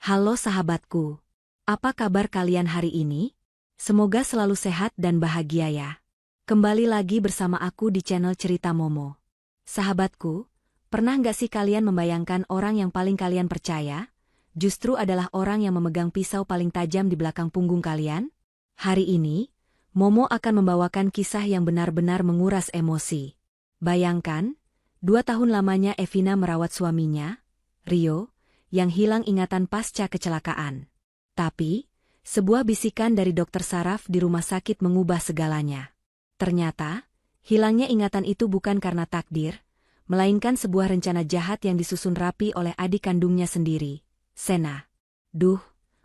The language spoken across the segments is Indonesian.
Halo sahabatku, apa kabar kalian hari ini? Semoga selalu sehat dan bahagia ya. Kembali lagi bersama aku di channel Cerita Momo. Sahabatku, pernah nggak sih kalian membayangkan orang yang paling kalian percaya, justru adalah orang yang memegang pisau paling tajam di belakang punggung kalian? Hari ini, Momo akan membawakan kisah yang benar-benar menguras emosi. Bayangkan, 2 tahun lamanya Evina merawat suaminya, Rio, yang hilang ingatan pasca kecelakaan. Tapi, sebuah bisikan dari dokter saraf di rumah sakit mengubah segalanya. Ternyata, hilangnya ingatan itu bukan karena takdir, melainkan sebuah rencana jahat yang disusun rapi oleh adik kandungnya sendiri, Sena. Duh,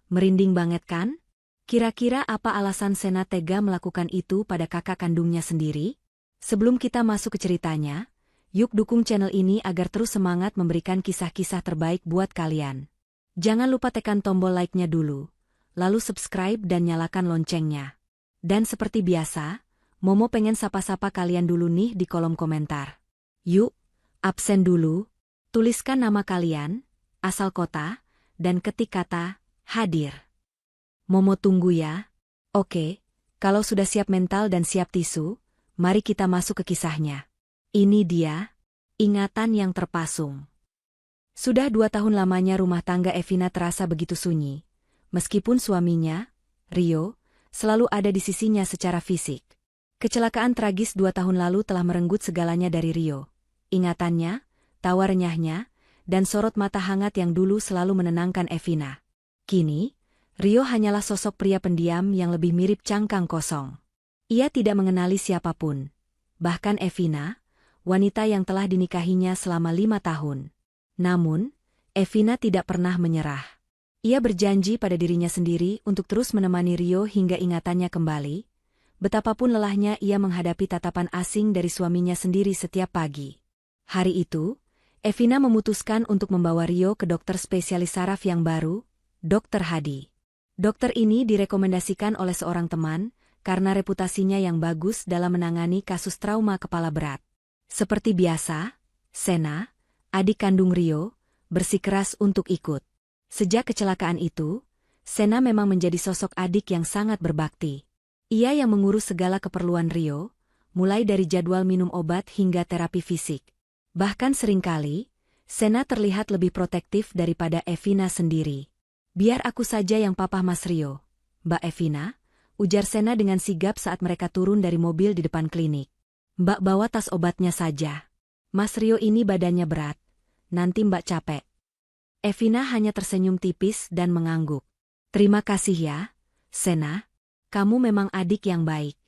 merinding banget kan? Kira-kira apa alasan Sena tega melakukan itu pada kakak kandungnya sendiri? Sebelum kita masuk ke ceritanya, yuk dukung channel ini agar terus semangat memberikan kisah-kisah terbaik buat kalian. Jangan lupa tekan tombol like-nya dulu, lalu subscribe dan nyalakan loncengnya. Dan seperti biasa, Momo pengen sapa-sapa kalian dulu nih di kolom komentar. Yuk, absen dulu, tuliskan nama kalian, asal kota, dan ketik kata, hadir. Momo tunggu ya. Oke, kalau sudah siap mental dan siap tisu, mari kita masuk ke kisahnya. Ini dia, ingatan yang terpasung. Sudah 2 tahun lamanya rumah tangga Evina terasa begitu sunyi, meskipun suaminya, Rio, selalu ada di sisinya secara fisik. Kecelakaan tragis 2 tahun lalu telah merenggut segalanya dari Rio. Ingatannya, tawa renyahnya, dan sorot mata hangat yang dulu selalu menenangkan Evina. Kini, Rio hanyalah sosok pria pendiam yang lebih mirip cangkang kosong. Ia tidak mengenali siapapun, bahkan Evina, wanita yang telah dinikahinya selama 5 tahun. Namun, Evina tidak pernah menyerah. Ia berjanji pada dirinya sendiri untuk terus menemani Rio hingga ingatannya kembali. Betapapun lelahnya ia menghadapi tatapan asing dari suaminya sendiri setiap pagi. Hari itu, Evina memutuskan untuk membawa Rio ke dokter spesialis saraf yang baru, Dr. Hadi. Dokter ini direkomendasikan oleh seorang teman karena reputasinya yang bagus dalam menangani kasus trauma kepala berat. Seperti biasa, Sena, adik kandung Rio, bersikeras untuk ikut. Sejak kecelakaan itu, Sena memang menjadi sosok adik yang sangat berbakti. Ia yang mengurus segala keperluan Rio, mulai dari jadwal minum obat hingga terapi fisik. Bahkan seringkali, Sena terlihat lebih protektif daripada Evina sendiri. Biar aku saja yang papa Mas Rio, Mbak Evina, ujar Sena dengan sigap saat mereka turun dari mobil di depan klinik. Mbak bawa tas obatnya saja. Mas Rio ini badannya berat. Nanti Mbak capek. Evina hanya tersenyum tipis dan mengangguk. Terima kasih ya, Sena. Kamu memang adik yang baik.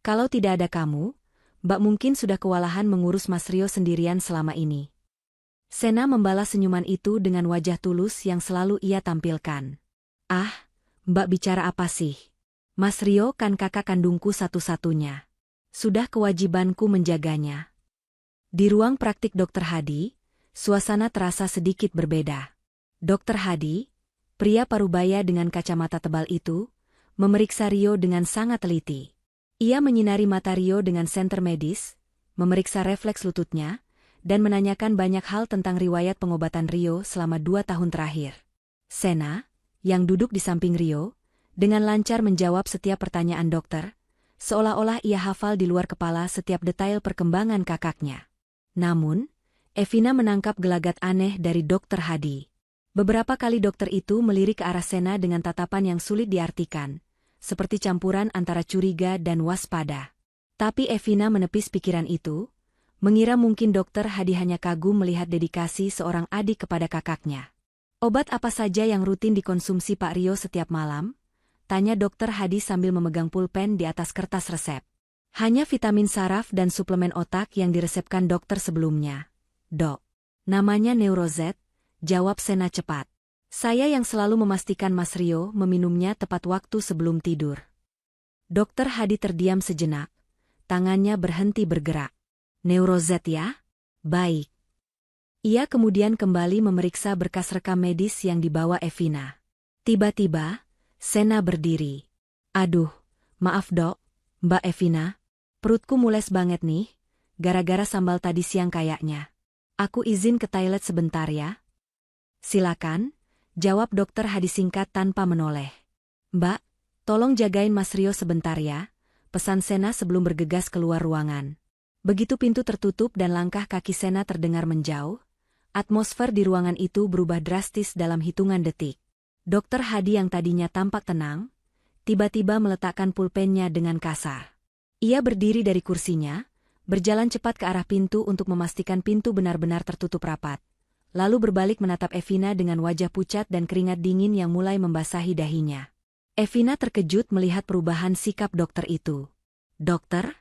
Kalau tidak ada kamu, Mbak mungkin sudah kewalahan mengurus Mas Rio sendirian selama ini. Sena membalas senyuman itu dengan wajah tulus yang selalu ia tampilkan. Ah, Mbak bicara apa sih? Mas Rio kan kakak kandungku satu-satunya. Sudah kewajibanku menjaganya. Di ruang praktik Dr. Hadi, suasana terasa sedikit berbeda. Dr. Hadi, pria parubaya dengan kacamata tebal itu, memeriksa Rio dengan sangat teliti. Ia menyinari mata Rio dengan senter medis, memeriksa refleks lututnya, dan menanyakan banyak hal tentang riwayat pengobatan Rio selama 2 tahun terakhir. Sena, yang duduk di samping Rio, dengan lancar menjawab setiap pertanyaan dokter, seolah-olah ia hafal di luar kepala setiap detail perkembangan kakaknya. Namun, Evina menangkap gelagat aneh dari Dr. Hadi. Beberapa kali dokter itu melirik ke arah Sena dengan tatapan yang sulit diartikan, seperti campuran antara curiga dan waspada. Tapi Evina menepis pikiran itu, mengira mungkin Dr. Hadi hanya kagum melihat dedikasi seorang adik kepada kakaknya. Obat apa saja yang rutin dikonsumsi Pak Rio setiap malam? Tanya Dr. Hadi sambil memegang pulpen di atas kertas resep. Hanya vitamin saraf dan suplemen otak yang diresepkan dokter sebelumnya. Dok. Namanya Neurozet, jawab Sena cepat. Saya yang selalu memastikan Mas Rio meminumnya tepat waktu sebelum tidur. Dr. Hadi terdiam sejenak. Tangannya berhenti bergerak. Neurozet ya? Baik. Ia kemudian kembali memeriksa berkas rekam medis yang dibawa Evina. Tiba-tiba, Sena berdiri. Aduh, maaf dok, Mbak Evina. Perutku mules banget nih, gara-gara sambal tadi siang kayaknya. Aku izin ke toilet sebentar ya. Silakan, Jawab Dokter Hadi singkat tanpa menoleh. Mbak, tolong jagain Mas Rio sebentar ya, pesan Sena sebelum bergegas keluar ruangan. Begitu pintu tertutup dan langkah kaki Sena terdengar menjauh, atmosfer di ruangan itu berubah drastis dalam hitungan detik. Dokter Hadi yang tadinya tampak tenang, tiba-tiba meletakkan pulpennya dengan kasar. Ia berdiri dari kursinya, berjalan cepat ke arah pintu untuk memastikan pintu benar-benar tertutup rapat. Lalu berbalik menatap Evina dengan wajah pucat dan keringat dingin yang mulai membasahi dahinya. Evina terkejut melihat perubahan sikap dokter itu. Dokter?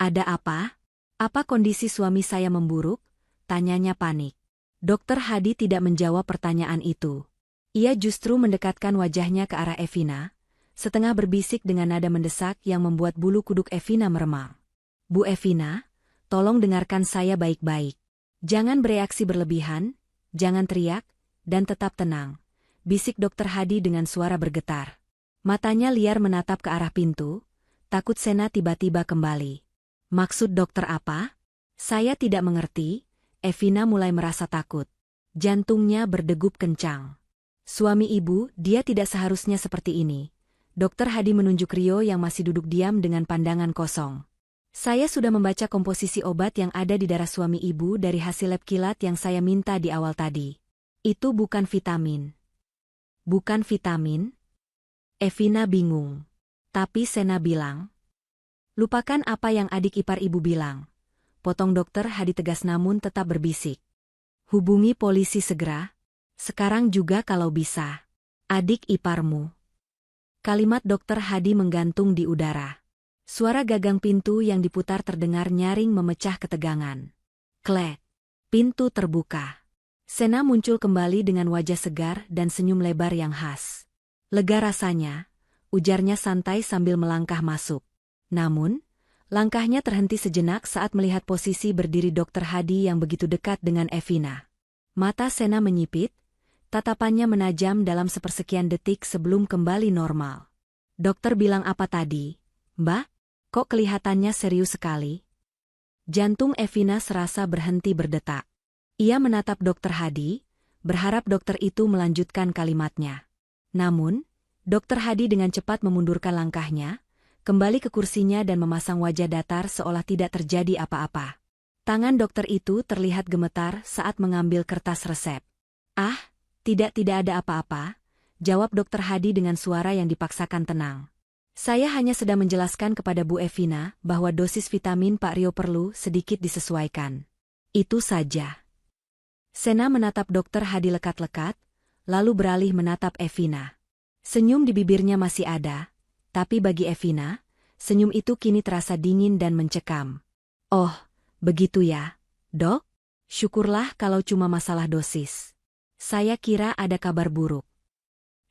Ada apa? Apa kondisi suami saya memburuk? Tanyanya panik. Dokter Hadi tidak menjawab pertanyaan itu. Ia justru mendekatkan wajahnya ke arah Evina, setengah berbisik dengan nada mendesak yang membuat bulu kuduk Evina meremang. Bu Evina, tolong dengarkan saya baik-baik. Jangan bereaksi berlebihan, jangan teriak, dan tetap tenang, bisik Dokter Hadi dengan suara bergetar. Matanya liar menatap ke arah pintu, takut Sena tiba-tiba kembali. Maksud dokter apa? Saya tidak mengerti. Evina mulai merasa takut. Jantungnya berdegup kencang. Suami ibu, dia tidak seharusnya seperti ini. Dokter Hadi menunjuk Rio yang masih duduk diam dengan pandangan kosong. Saya sudah membaca komposisi obat yang ada di darah suami ibu dari hasil lab kilat yang saya minta di awal tadi. Itu bukan vitamin. Bukan vitamin? Evina bingung. Tapi Sena bilang. Lupakan apa yang adik ipar ibu bilang. Potong Dokter Hadi tegas namun tetap berbisik. Hubungi polisi segera. Sekarang juga kalau bisa. Adik iparmu. Kalimat Dokter Hadi menggantung di udara. Suara gagang pintu yang diputar terdengar nyaring memecah ketegangan. Klek. Pintu terbuka. Sena muncul kembali dengan wajah segar dan senyum lebar yang khas. Lega rasanya, ujarnya santai sambil melangkah masuk. Namun, langkahnya terhenti sejenak saat melihat posisi berdiri Dokter Hadi yang begitu dekat dengan Evina. Mata Sena menyipit, tatapannya menajam dalam sepersekian detik sebelum kembali normal. Dokter bilang apa tadi? Mbak, kok kelihatannya serius sekali? Jantung Evina serasa berhenti berdetak. Ia menatap Dokter Hadi, berharap dokter itu melanjutkan kalimatnya. Namun, Dokter Hadi dengan cepat memundurkan langkahnya, kembali ke kursinya dan memasang wajah datar seolah tidak terjadi apa-apa. Tangan dokter itu terlihat gemetar saat mengambil kertas resep. Ah, tidak ada apa-apa, jawab Dokter Hadi dengan suara yang dipaksakan tenang. Saya hanya sedang menjelaskan kepada Bu Evina bahwa dosis vitamin Pak Rio perlu sedikit disesuaikan. Itu saja. Sena menatap Dokter Hadi lekat-lekat, lalu beralih menatap Evina. Senyum di bibirnya masih ada, tapi bagi Evina, senyum itu kini terasa dingin dan mencekam. Oh, begitu ya, Dok? Syukurlah kalau cuma masalah dosis. Saya kira ada kabar buruk.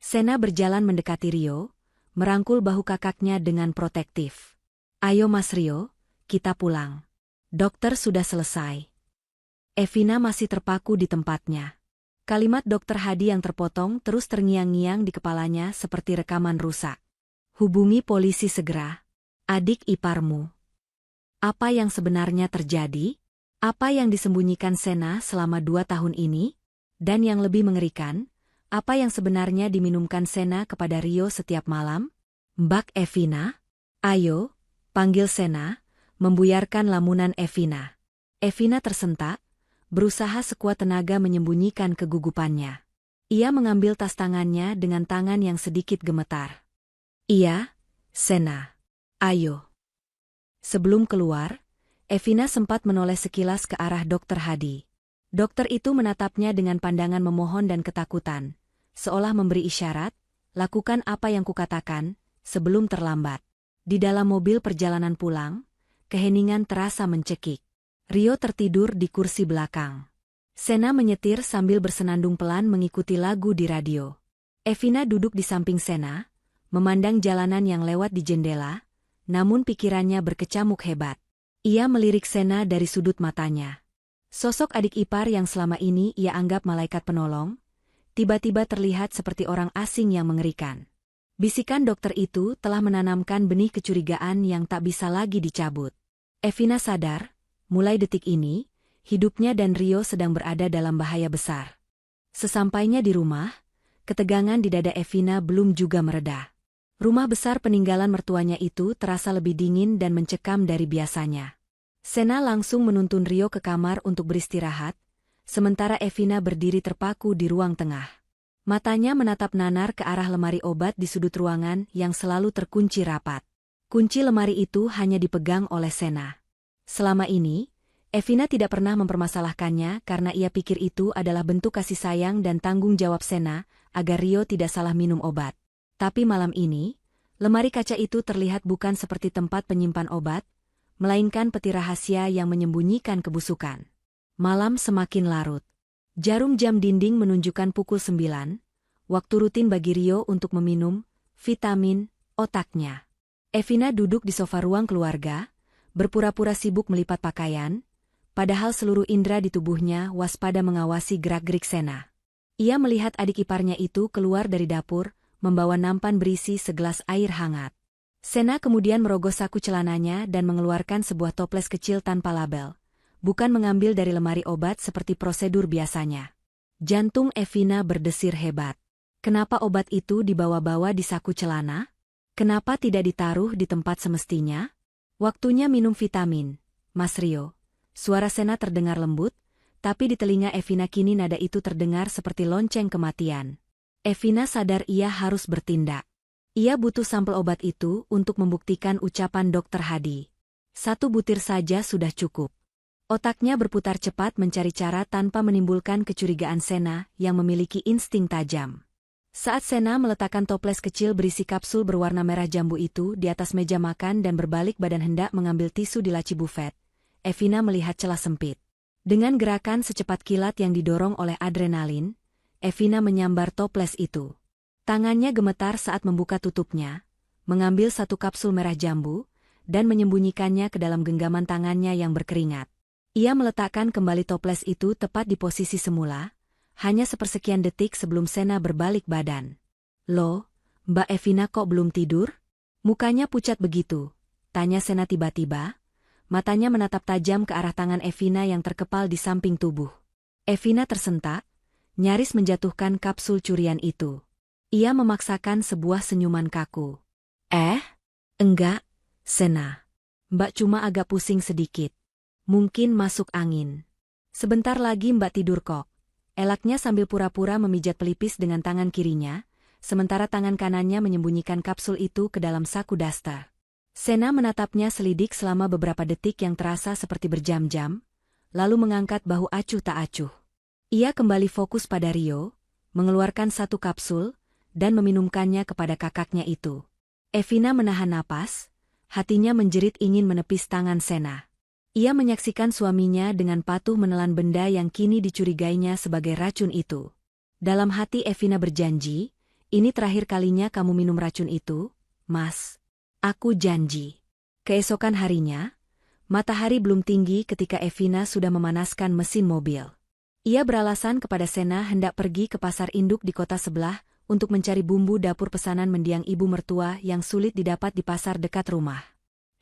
Sena berjalan mendekati Rio, merangkul bahu kakaknya dengan protektif. Ayo Mas Rio, kita pulang. Dokter sudah selesai. Evina masih terpaku di tempatnya. Kalimat Dokter Hadi yang terpotong terus terngiang-ngiang di kepalanya seperti rekaman rusak. Hubungi polisi segera. Adik iparmu. Apa yang sebenarnya terjadi? Apa yang disembunyikan Sena selama 2 tahun ini? Dan yang lebih mengerikan, apa yang sebenarnya diminumkan Sena kepada Rio setiap malam? Mbak Evina? Ayo, panggil Sena, membuyarkan lamunan Evina. Evina tersentak, berusaha sekuat tenaga menyembunyikan kegugupannya. Ia mengambil tas tangannya dengan tangan yang sedikit gemetar. Iya, Sena. Ayo. Sebelum keluar, Evina sempat menoleh sekilas ke arah Dokter Hadi. Dokter itu menatapnya dengan pandangan memohon dan ketakutan, seolah memberi isyarat, lakukan apa yang kukatakan, sebelum terlambat. Di dalam mobil perjalanan pulang, keheningan terasa mencekik. Rio tertidur di kursi belakang. Sena menyetir sambil bersenandung pelan mengikuti lagu di radio. Evina duduk di samping Sena, memandang jalanan yang lewat di jendela, namun pikirannya berkecamuk hebat. Ia melirik Sena dari sudut matanya. Sosok adik ipar yang selama ini ia anggap malaikat penolong, tiba-tiba terlihat seperti orang asing yang mengerikan. Bisikan dokter itu telah menanamkan benih kecurigaan yang tak bisa lagi dicabut. Evina sadar, mulai detik ini, hidupnya dan Rio sedang berada dalam bahaya besar. Sesampainya di rumah, ketegangan di dada Evina belum juga mereda. Rumah besar peninggalan mertuanya itu terasa lebih dingin dan mencekam dari biasanya. Sena langsung menuntun Rio ke kamar untuk beristirahat, sementara Evina berdiri terpaku di ruang tengah. Matanya menatap nanar ke arah lemari obat di sudut ruangan yang selalu terkunci rapat. Kunci lemari itu hanya dipegang oleh Sena. Selama ini, Evina tidak pernah mempermasalahkannya karena ia pikir itu adalah bentuk kasih sayang dan tanggung jawab Sena agar Rio tidak salah minum obat. Tapi malam ini, lemari kaca itu terlihat bukan seperti tempat penyimpan obat, melainkan peti rahasia yang menyembunyikan kebusukan. Malam semakin larut. Jarum jam dinding menunjukkan pukul 9, waktu rutin bagi Rio untuk meminum vitamin otaknya. Evina duduk di sofa ruang keluarga, berpura-pura sibuk melipat pakaian, padahal seluruh indera di tubuhnya waspada mengawasi gerak-gerik Sena. Ia melihat adik iparnya itu keluar dari dapur, membawa nampan berisi segelas air hangat. Sena kemudian merogoh saku celananya dan mengeluarkan sebuah toples kecil tanpa label, bukan mengambil dari lemari obat seperti prosedur biasanya. Jantung Evina berdesir hebat. Kenapa obat itu dibawa-bawa di saku celana? Kenapa tidak ditaruh di tempat semestinya? Waktunya minum vitamin, Mas Rio. Suara Sena terdengar lembut, tapi di telinga Evina kini nada itu terdengar seperti lonceng kematian. Evina sadar ia harus bertindak. Ia butuh sampel obat itu untuk membuktikan ucapan Dokter Hadi. 1 butir saja sudah cukup. Otaknya berputar cepat mencari cara tanpa menimbulkan kecurigaan Sena yang memiliki insting tajam. Saat Sena meletakkan toples kecil berisi kapsul berwarna merah jambu itu di atas meja makan dan berbalik badan hendak mengambil tisu di laci bufet, Evina melihat celah sempit. Dengan gerakan secepat kilat yang didorong oleh adrenalin, Evina menyambar toples itu. Tangannya gemetar saat membuka tutupnya, mengambil 1 kapsul merah jambu, dan menyembunyikannya ke dalam genggaman tangannya yang berkeringat. Ia meletakkan kembali toples itu tepat di posisi semula, hanya sepersekian detik sebelum Sena berbalik badan. "Loh, Mbak Evina kok belum tidur? Mukanya pucat begitu?" tanya Sena tiba-tiba, matanya menatap tajam ke arah tangan Evina yang terkepal di samping tubuh. Evina tersentak, nyaris menjatuhkan kapsul curian itu. Ia memaksakan sebuah senyuman kaku. Enggak, Sena. Mbak cuma agak pusing sedikit. Mungkin masuk angin. Sebentar lagi Mbak tidur kok. Elaknya sambil pura-pura memijat pelipis dengan tangan kirinya, sementara tangan kanannya menyembunyikan kapsul itu ke dalam saku daster. Sena menatapnya selidik selama beberapa detik yang terasa seperti berjam-jam, lalu mengangkat bahu acuh tak acuh. Ia kembali fokus pada Rio, mengeluarkan 1 kapsul, dan meminumkannya kepada kakaknya itu. Evina menahan napas, hatinya menjerit ingin menepis tangan Sena. Ia menyaksikan suaminya dengan patuh menelan benda yang kini dicurigainya sebagai racun itu. Dalam hati Evina berjanji, "Ini terakhir kalinya kamu minum racun itu, Mas. Aku janji." Keesokan harinya, matahari belum tinggi ketika Evina sudah memanaskan mesin mobil. Ia beralasan kepada Sena hendak pergi ke pasar induk di kota sebelah untuk mencari bumbu dapur pesanan mendiang ibu mertua yang sulit didapat di pasar dekat rumah.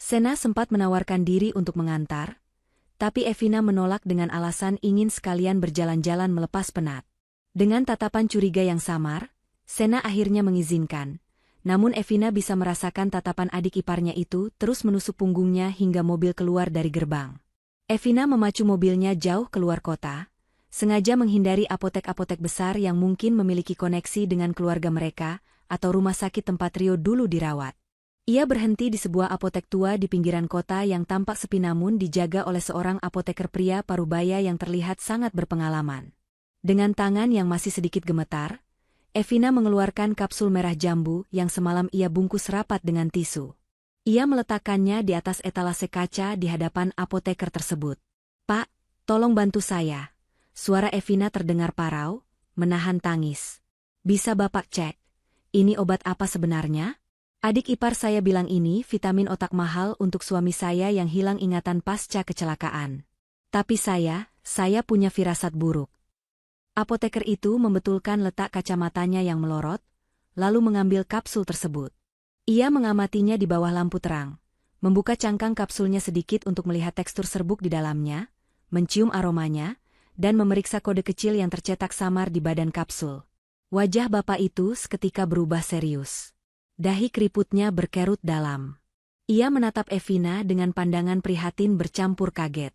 Sena sempat menawarkan diri untuk mengantar, tapi Evina menolak dengan alasan ingin sekalian berjalan-jalan melepas penat. Dengan tatapan curiga yang samar, Sena akhirnya mengizinkan, namun Evina bisa merasakan tatapan adik iparnya itu terus menusuk punggungnya hingga mobil keluar dari gerbang. Evina memacu mobilnya jauh keluar kota, sengaja menghindari apotek-apotek besar yang mungkin memiliki koneksi dengan keluarga mereka atau rumah sakit tempat Rio dulu dirawat. Ia berhenti di sebuah apotek tua di pinggiran kota yang tampak sepi namun dijaga oleh seorang apoteker pria parubaya yang terlihat sangat berpengalaman. Dengan tangan yang masih sedikit gemetar, Evina mengeluarkan kapsul merah jambu yang semalam ia bungkus rapat dengan tisu. Ia meletakkannya di atas etalase kaca di hadapan apoteker tersebut. "Pak, tolong bantu saya." Suara Evina terdengar parau, menahan tangis. "Bisa Bapak cek, ini obat apa sebenarnya?" "Adik ipar saya bilang ini vitamin otak mahal untuk suami saya yang hilang ingatan pasca kecelakaan. Tapi saya punya firasat buruk." Apoteker itu membetulkan letak kacamatanya yang melorot, lalu mengambil kapsul tersebut. Ia mengamatinya di bawah lampu terang, membuka cangkang kapsulnya sedikit untuk melihat tekstur serbuk di dalamnya, mencium aromanya, dan memeriksa kode kecil yang tercetak samar di badan kapsul. Wajah bapak itu seketika berubah serius. Dahi keriputnya berkerut dalam. Ia menatap Evina dengan pandangan prihatin bercampur kaget.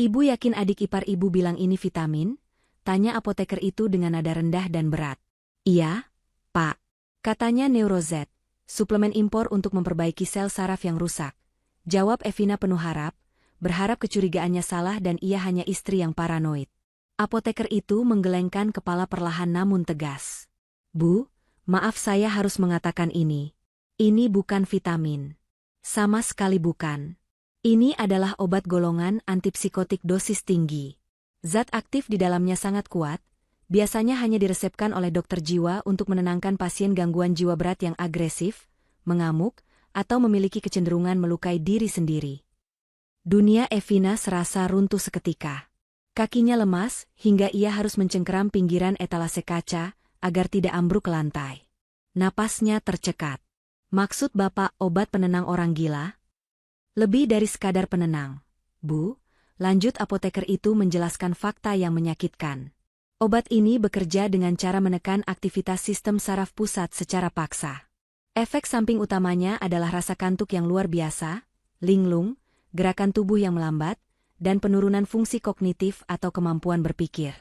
Ibu yakin adik ipar ibu bilang ini vitamin? Tanya apoteker itu dengan nada rendah dan berat. Iya, Pak. Katanya Neurozet, suplemen impor untuk memperbaiki sel saraf yang rusak. Jawab Evina penuh berharap kecurigaannya salah dan ia hanya istri yang paranoid. Apoteker itu menggelengkan kepala perlahan namun tegas. Bu, maaf saya harus mengatakan ini. Ini bukan vitamin. Sama sekali bukan. Ini adalah obat golongan antipsikotik dosis tinggi. Zat aktif di dalamnya sangat kuat, biasanya hanya diresepkan oleh dokter jiwa untuk menenangkan pasien gangguan jiwa berat yang agresif, mengamuk, atau memiliki kecenderungan melukai diri sendiri. Dunia Evina serasa runtuh seketika. Kakinya lemas, hingga ia harus mencengkeram pinggiran etalase kaca, agar tidak ambruk ke lantai. Napasnya tercekat. Maksud Bapak obat penenang orang gila? Lebih dari sekadar penenang, Bu, lanjut apoteker itu menjelaskan fakta yang menyakitkan. Obat ini bekerja dengan cara menekan aktivitas sistem saraf pusat secara paksa. Efek samping utamanya adalah rasa kantuk yang luar biasa, linglung, gerakan tubuh yang melambat, dan penurunan fungsi kognitif atau kemampuan berpikir.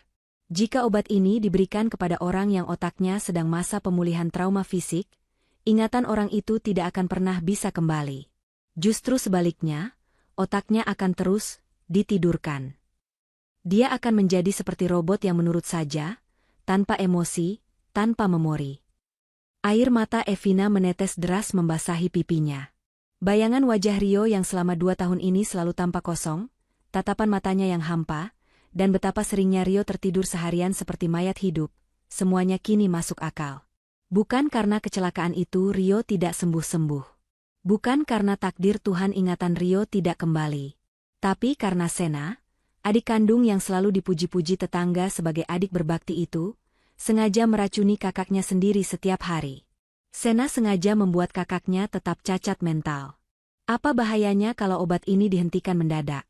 Jika obat ini diberikan kepada orang yang otaknya sedang masa pemulihan trauma fisik, ingatan orang itu tidak akan pernah bisa kembali. Justru sebaliknya, otaknya akan terus ditidurkan. Dia akan menjadi seperti robot yang menurut saja, tanpa emosi, tanpa memori. Air mata Evina menetes deras membasahi pipinya. Bayangan wajah Rio yang selama 2 tahun ini selalu tampak kosong, tatapan matanya yang hampa, dan betapa seringnya Rio tertidur seharian seperti mayat hidup, semuanya kini masuk akal. Bukan karena kecelakaan itu Rio tidak sembuh-sembuh. Bukan karena takdir Tuhan ingatan Rio tidak kembali. Tapi karena Sena, adik kandung yang selalu dipuji-puji tetangga sebagai adik berbakti itu, sengaja meracuni kakaknya sendiri setiap hari. Sena sengaja membuat kakaknya tetap cacat mental. Apa bahayanya kalau obat ini dihentikan mendadak?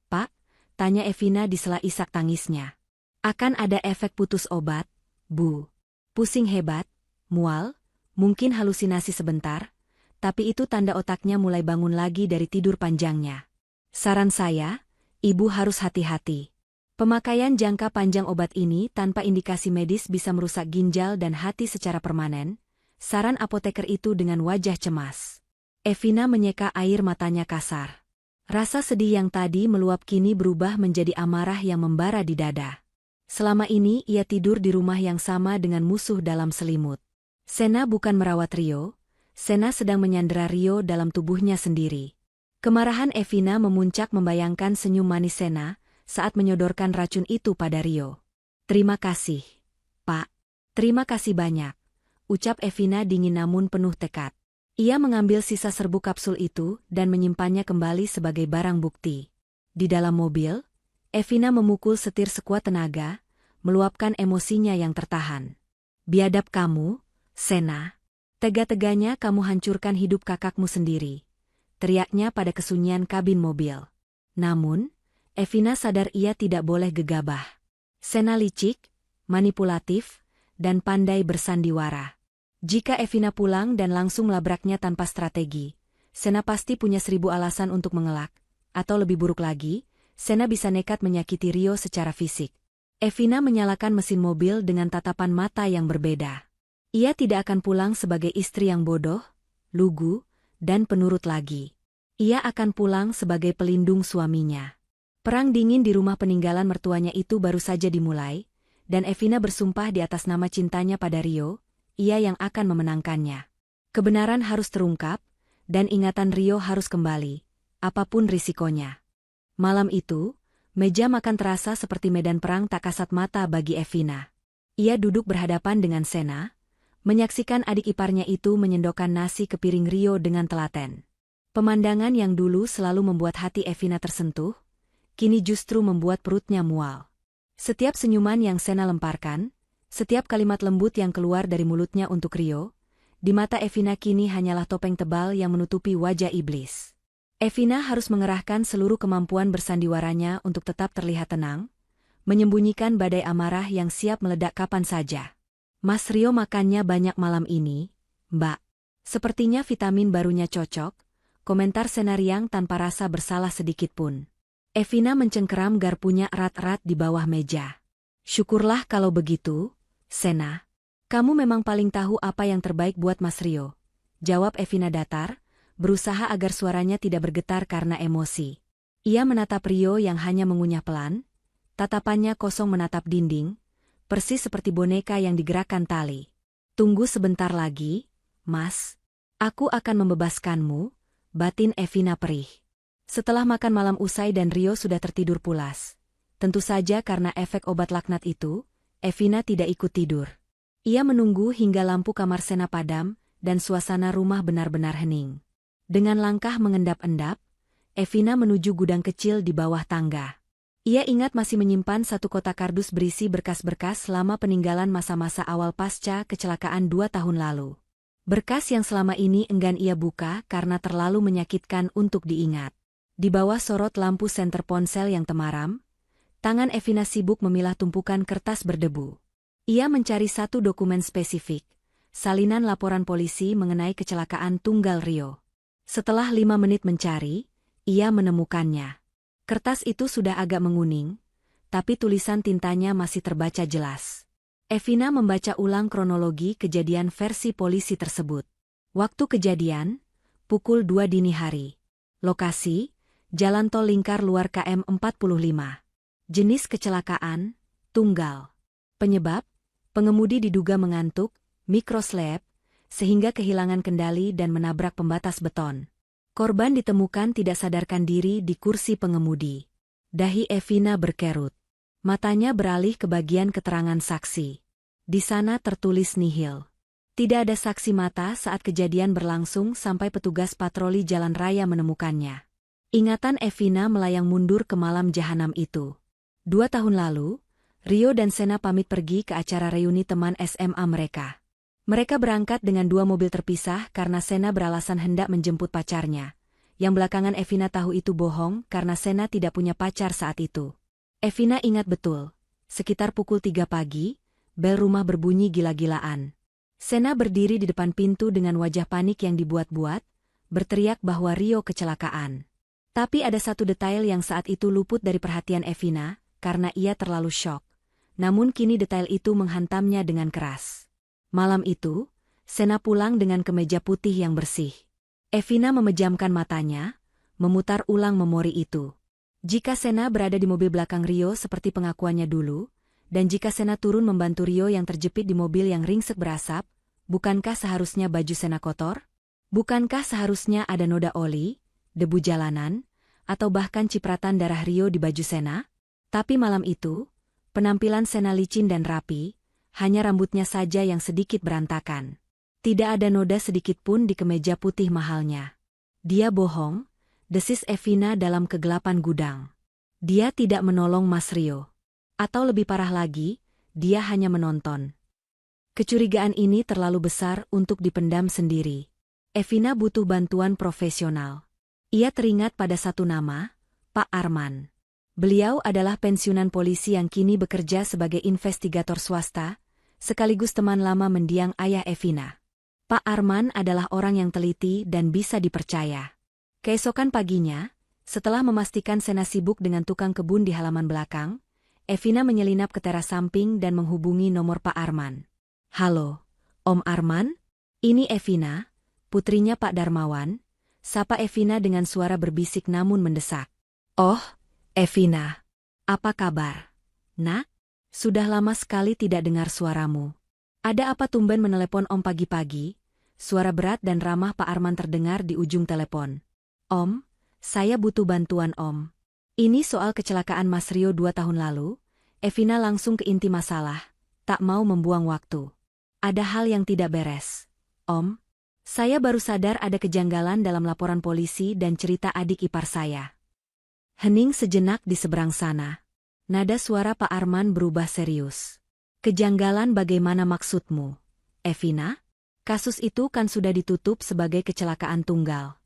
Pak, tanya Evina di sela isak tangisnya. Akan ada efek putus obat, Bu. Pusing hebat, mual, mungkin halusinasi sebentar, tapi itu tanda otaknya mulai bangun lagi dari tidur panjangnya. Saran saya, Ibu harus hati-hati. Pemakaian jangka panjang obat ini tanpa indikasi medis bisa merusak ginjal dan hati secara permanen, saran apoteker itu dengan wajah cemas. Evina menyeka air matanya kasar. Rasa sedih yang tadi meluap kini berubah menjadi amarah yang membara di dada. Selama ini ia tidur di rumah yang sama dengan musuh dalam selimut. Sena bukan merawat Rio, Sena sedang menyandera Rio dalam tubuhnya sendiri. Kemarahan Evina memuncak membayangkan senyum manis Sena saat menyodorkan racun itu pada Rio. Terima kasih, Pak. Terima kasih banyak, ucap Evina dingin namun penuh tekad. Ia mengambil sisa serbuk kapsul itu dan menyimpannya kembali sebagai barang bukti. Di dalam mobil, Evina memukul setir sekuat tenaga, meluapkan emosinya yang tertahan. Biadab kamu, Sena. Tega-teganya kamu hancurkan hidup kakakmu sendiri. Teriaknya pada kesunyian kabin mobil. Namun, Evina sadar ia tidak boleh gegabah. Sena licik, manipulatif, dan pandai bersandiwara. Jika Evina pulang dan langsung melabraknya tanpa strategi, Sena pasti punya 1000 alasan untuk mengelak, atau lebih buruk lagi, Sena bisa nekat menyakiti Rio secara fisik. Evina menyalakan mesin mobil dengan tatapan mata yang berbeda. Ia tidak akan pulang sebagai istri yang bodoh, lugu, dan penurut lagi. Ia akan pulang sebagai pelindung suaminya. Perang dingin di rumah peninggalan mertuanya itu baru saja dimulai, dan Evina bersumpah di atas nama cintanya pada Rio, ia yang akan memenangkannya. Kebenaran harus terungkap, dan ingatan Rio harus kembali, apapun risikonya. Malam itu, meja makan terasa seperti medan perang tak kasat mata bagi Evina. Ia duduk berhadapan dengan Sena, menyaksikan adik iparnya itu menyendokkan nasi ke piring Rio dengan telaten. Pemandangan yang dulu selalu membuat hati Evina tersentuh, kini justru membuat perutnya mual. Setiap senyuman yang Sena lemparkan, setiap kalimat lembut yang keluar dari mulutnya untuk Rio, di mata Evina kini hanyalah topeng tebal yang menutupi wajah iblis. Evina harus mengerahkan seluruh kemampuan bersandiwaranya untuk tetap terlihat tenang, menyembunyikan badai amarah yang siap meledak kapan saja. Mas Rio makannya banyak malam ini, Mbak. Sepertinya vitamin barunya cocok, komentar Senariang tanpa rasa bersalah sedikit pun. Evina mencengkeram garpunya erat-erat di bawah meja. Syukurlah kalau begitu, Sena. Kamu memang paling tahu apa yang terbaik buat Mas Rio. Jawab Evina datar, berusaha agar suaranya tidak bergetar karena emosi. Ia menatap Rio yang hanya mengunyah pelan, tatapannya kosong menatap dinding, persis seperti boneka yang digerakkan tali. Tunggu sebentar lagi, Mas. Aku akan membebaskanmu, batin Evina perih. Setelah makan malam usai dan Rio sudah tertidur pulas. Tentu saja karena efek obat laknat itu, Evina tidak ikut tidur. Ia menunggu hingga lampu kamar Sena padam, dan suasana rumah benar-benar hening. Dengan langkah mengendap-endap, Evina menuju gudang kecil di bawah tangga. Ia ingat masih menyimpan satu kotak kardus berisi berkas-berkas selama peninggalan masa-masa awal pasca kecelakaan 2 tahun lalu. Berkas yang selama ini enggan ia buka karena terlalu menyakitkan untuk diingat. Di bawah sorot lampu senter ponsel yang temaram, tangan Evina sibuk memilah tumpukan kertas berdebu. Ia mencari satu dokumen spesifik, salinan laporan polisi mengenai kecelakaan tunggal Rio. Setelah 5 menit mencari, ia menemukannya. Kertas itu sudah agak menguning, tapi tulisan tintanya masih terbaca jelas. Evina membaca ulang kronologi kejadian versi polisi tersebut. Waktu kejadian, pukul 2 dini hari. Lokasi, Jalan Tol Lingkar Luar KM 45. Jenis kecelakaan, tunggal. Penyebab, pengemudi diduga mengantuk, mikroslep, sehingga kehilangan kendali dan menabrak pembatas beton. Korban ditemukan tidak sadarkan diri di kursi pengemudi. Dahi Evina berkerut. Matanya beralih ke bagian keterangan saksi. Di sana tertulis nihil. Tidak ada saksi mata saat kejadian berlangsung sampai petugas patroli jalan raya menemukannya. Ingatan Evina melayang mundur ke malam jahanam itu. 2 tahun lalu, Rio dan Sena pamit pergi ke acara reuni teman SMA mereka. Mereka berangkat dengan 2 mobil terpisah karena Sena beralasan hendak menjemput pacarnya. Yang belakangan Evina tahu itu bohong karena Sena tidak punya pacar saat itu. Evina ingat betul, sekitar pukul 3 pagi, bel rumah berbunyi gila-gilaan. Sena berdiri di depan pintu dengan wajah panik yang dibuat-buat, berteriak bahwa Rio kecelakaan. Tapi ada satu detail yang saat itu luput dari perhatian Evina, karena ia terlalu syok. Namun kini detail itu menghantamnya dengan keras. Malam itu, Sena pulang dengan kemeja putih yang bersih. Evina memejamkan matanya, memutar ulang memori itu. Jika Sena berada di mobil belakang Rio seperti pengakuannya dulu, dan jika Sena turun membantu Rio yang terjepit di mobil yang ringsek berasap, bukankah seharusnya baju Sena kotor? Bukankah seharusnya ada noda oli, debu jalanan, atau bahkan cipratan darah Rio di baju Sena? Tapi malam itu, penampilan Sena licin dan rapi, hanya rambutnya saja yang sedikit berantakan. Tidak ada noda sedikit pun di kemeja putih mahalnya. Dia bohong, desis Evina dalam kegelapan gudang. Dia tidak menolong Mas Rio. Atau lebih parah lagi, dia hanya menonton. Kecurigaan ini terlalu besar untuk dipendam sendiri. Evina butuh bantuan profesional. Ia teringat pada satu nama, Pak Arman. Beliau adalah pensiunan polisi yang kini bekerja sebagai investigator swasta, sekaligus teman lama mendiang ayah Evina. Pak Arman adalah orang yang teliti dan bisa dipercaya. Keesokan paginya, setelah memastikan Sena sibuk dengan tukang kebun di halaman belakang, Evina menyelinap ke teras samping dan menghubungi nomor Pak Arman. "Halo, Om Arman? Ini Evina, putrinya Pak Darmawan," sapa Evina dengan suara berbisik namun mendesak. "Oh, Evina. Apa kabar? Nak? Sudah lama sekali tidak dengar suaramu. Ada apa tumben menelepon Om pagi-pagi?" Suara berat dan ramah Pak Arman terdengar di ujung telepon. "Om, saya butuh bantuan Om. Ini soal kecelakaan Mas Rio 2 tahun lalu." Evina langsung ke inti masalah, tak mau membuang waktu. "Ada hal yang tidak beres, Om. Saya baru sadar ada kejanggalan dalam laporan polisi dan cerita adik ipar saya." Hening sejenak di seberang sana. Nada suara Pak Arman berubah serius. "Kejanggalan bagaimana maksudmu, Evina? Kasus itu kan sudah ditutup sebagai kecelakaan tunggal."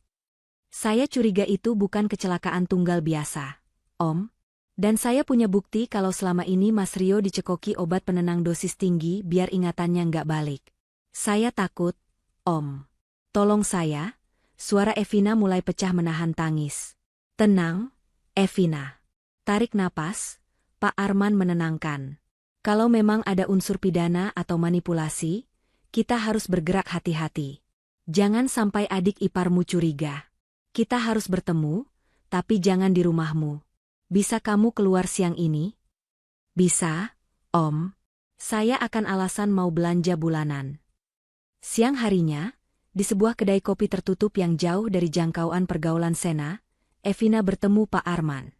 "Saya curiga itu bukan kecelakaan tunggal biasa, Om. Dan saya punya bukti kalau selama ini Mas Rio dicekoki obat penenang dosis tinggi biar ingatannya nggak balik. Saya takut, Om. Tolong saya. Suara Evina mulai pecah menahan tangis. Tenang, Evina. Tarik napas, Pak Arman menenangkan. Kalau memang ada unsur pidana atau manipulasi, kita harus bergerak hati-hati. Jangan sampai adik iparmu curiga. Kita harus bertemu, tapi jangan di rumahmu. Bisa kamu keluar siang ini? Bisa, Om. Saya akan alasan mau belanja bulanan. Siang harinya, di sebuah kedai kopi tertutup yang jauh dari jangkauan pergaulan Sena, Evina bertemu Pak Arman.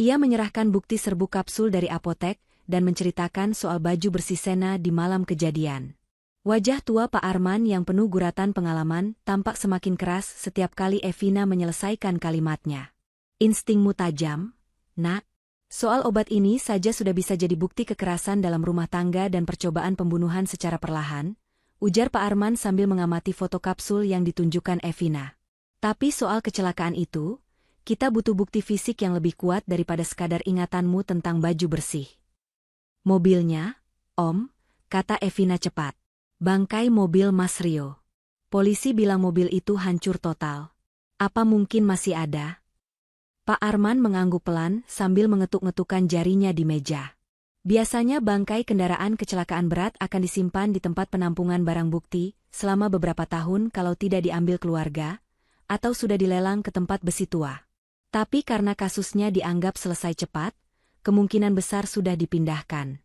Ia menyerahkan bukti serbuk kapsul dari apotek dan menceritakan soal baju bersih Sena di malam kejadian. Wajah tua Pak Arman yang penuh guratan pengalaman tampak semakin keras setiap kali Evina menyelesaikan kalimatnya. Instingmu tajam, Nak. Soal obat ini saja sudah bisa jadi bukti kekerasan dalam rumah tangga dan percobaan pembunuhan secara perlahan, ujar Pak Arman sambil mengamati foto kapsul yang ditunjukkan Evina. Tapi soal kecelakaan itu, kita butuh bukti fisik yang lebih kuat daripada sekadar ingatanmu tentang baju bersih. Mobilnya, Om, kata Evina cepat. Bangkai mobil Mas Rio. Polisi bilang mobil itu hancur total. Apa mungkin masih ada? Pak Arman mengangguk pelan sambil mengetuk-ngetukkan jarinya di meja. Biasanya bangkai kendaraan kecelakaan berat akan disimpan di tempat penampungan barang bukti selama beberapa tahun kalau tidak diambil keluarga, atau sudah dilelang ke tempat besi tua. Tapi karena kasusnya dianggap selesai cepat, kemungkinan besar sudah dipindahkan.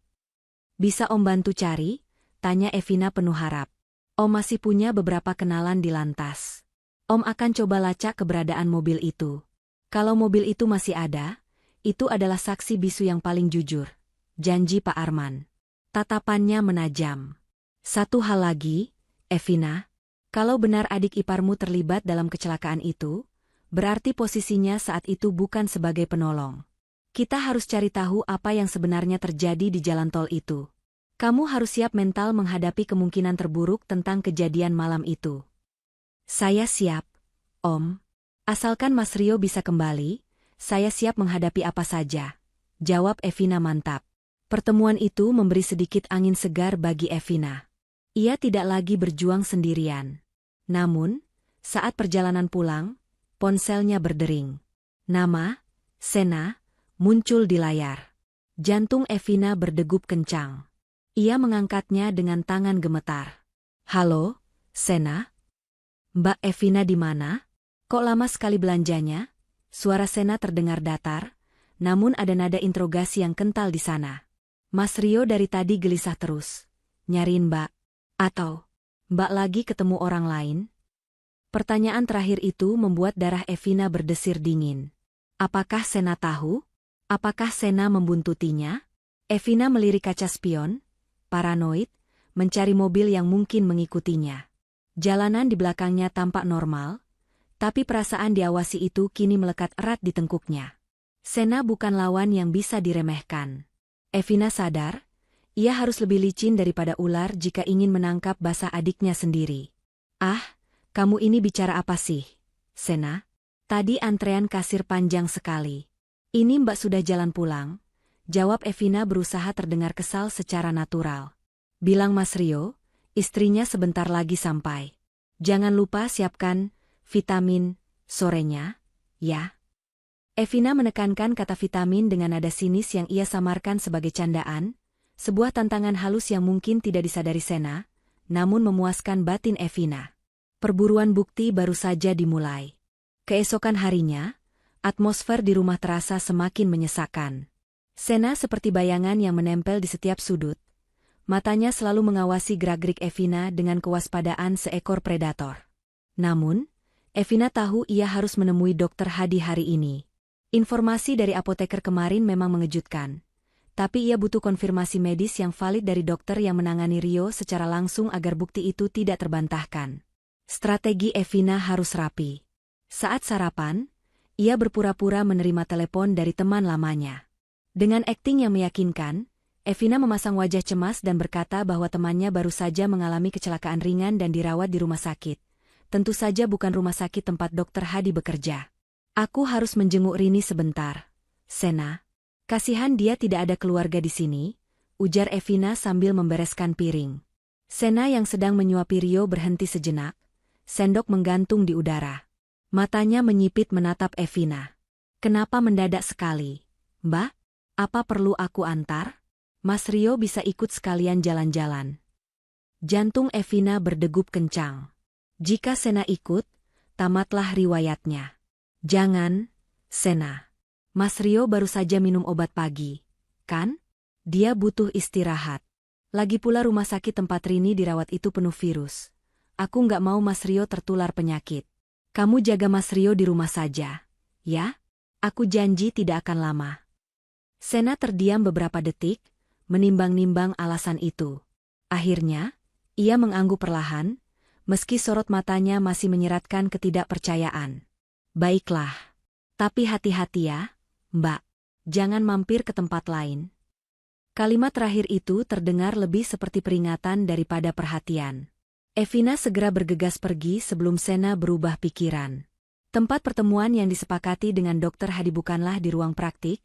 Bisa Om bantu cari? Tanya Evina penuh harap. Om masih punya beberapa kenalan di lantas. Om akan coba lacak keberadaan mobil itu. Kalau mobil itu masih ada, itu adalah saksi bisu yang paling jujur. Janji Pak Arman. Tatapannya menajam. Satu hal lagi, Evina. Kalau benar adik iparmu terlibat dalam kecelakaan itu, berarti posisinya saat itu bukan sebagai penolong. Kita harus cari tahu apa yang sebenarnya terjadi di jalan tol itu. Kamu harus siap mental menghadapi kemungkinan terburuk tentang kejadian malam itu. Saya siap, Om. Asalkan Mas Rio bisa kembali, saya siap menghadapi apa saja. Jawab Evina mantap. Pertemuan itu memberi sedikit angin segar bagi Evina. Ia tidak lagi berjuang sendirian. Namun, saat perjalanan pulang, ponselnya berdering. Nama, Sena, muncul di layar. Jantung Evina berdegup kencang. Ia mengangkatnya dengan tangan gemetar. Halo, Sena? Mbak Evina di mana? Kok lama sekali belanjanya? Suara Sena terdengar datar, namun ada nada interogasi yang kental di sana. Mas Rio dari tadi gelisah terus. Nyariin Mbak? Atau Mbak lagi ketemu orang lain? Pertanyaan terakhir itu membuat darah Evina berdesir dingin. Apakah Sena tahu? Apakah Sena membuntutinya? Evina melirik kaca spion, paranoid, mencari mobil yang mungkin mengikutinya. Jalanan di belakangnya tampak normal, tapi perasaan diawasi itu kini melekat erat di tengkuknya. Sena bukan lawan yang bisa diremehkan. Evina sadar, ia harus lebih licin daripada ular jika ingin menangkap basah adiknya sendiri. Ah, kamu ini bicara apa sih, Sena? Tadi antrean kasir panjang sekali. Ini Mbak sudah jalan pulang, jawab Evina berusaha terdengar kesal secara natural. Bilang Mas Rio, istrinya sebentar lagi sampai. Jangan lupa siapkan vitamin, sorenya, ya. Evina menekankan kata vitamin dengan nada sinis yang ia samarkan sebagai candaan, sebuah tantangan halus yang mungkin tidak disadari Sena, namun memuaskan batin Evina. Perburuan bukti baru saja dimulai. Keesokan harinya, atmosfer di rumah terasa semakin menyesakkan. Sena seperti bayangan yang menempel di setiap sudut. Matanya selalu mengawasi gerak-gerik Evina dengan kewaspadaan seekor predator. Namun, Evina tahu ia harus menemui Dokter Hadi hari ini. Informasi dari apoteker kemarin memang mengejutkan, tapi ia butuh konfirmasi medis yang valid dari dokter yang menangani Rio secara langsung agar bukti itu tidak terbantahkan. Strategi Evina harus rapi. Saat sarapan, ia berpura-pura menerima telepon dari teman lamanya. Dengan akting yang meyakinkan, Evina memasang wajah cemas dan berkata bahwa temannya baru saja mengalami kecelakaan ringan dan dirawat di rumah sakit. Tentu saja bukan rumah sakit tempat Dokter Hadi bekerja. Aku harus menjenguk Rini sebentar, Sena. Kasihan dia tidak ada keluarga di sini, ujar Evina sambil membereskan piring. Sena yang sedang menyuapi Rio berhenti sejenak, sendok menggantung di udara. Matanya menyipit menatap Evina. Kenapa mendadak sekali? Mbak, apa perlu aku antar? Mas Rio bisa ikut sekalian jalan-jalan. Jantung Evina berdegup kencang. Jika Sena ikut, tamatlah riwayatnya. Jangan, Sena. Mas Rio baru saja minum obat pagi, kan? Dia butuh istirahat. Lagi pula rumah sakit tempat Rini dirawat itu penuh virus. Aku nggak mau Mas Rio tertular penyakit. Kamu jaga Mas Rio di rumah saja, ya? Aku janji tidak akan lama. Sena terdiam beberapa detik, menimbang-nimbang alasan itu. Akhirnya, ia mengangguk perlahan, meski sorot matanya masih menyeratkan ketidakpercayaan. Baiklah. Tapi hati-hati ya, Mbak. Jangan mampir ke tempat lain. Kalimat terakhir itu terdengar lebih seperti peringatan daripada perhatian. Evina segera bergegas pergi sebelum Sena berubah pikiran. Tempat pertemuan yang disepakati dengan Dr. Hadi bukanlah di ruang praktik,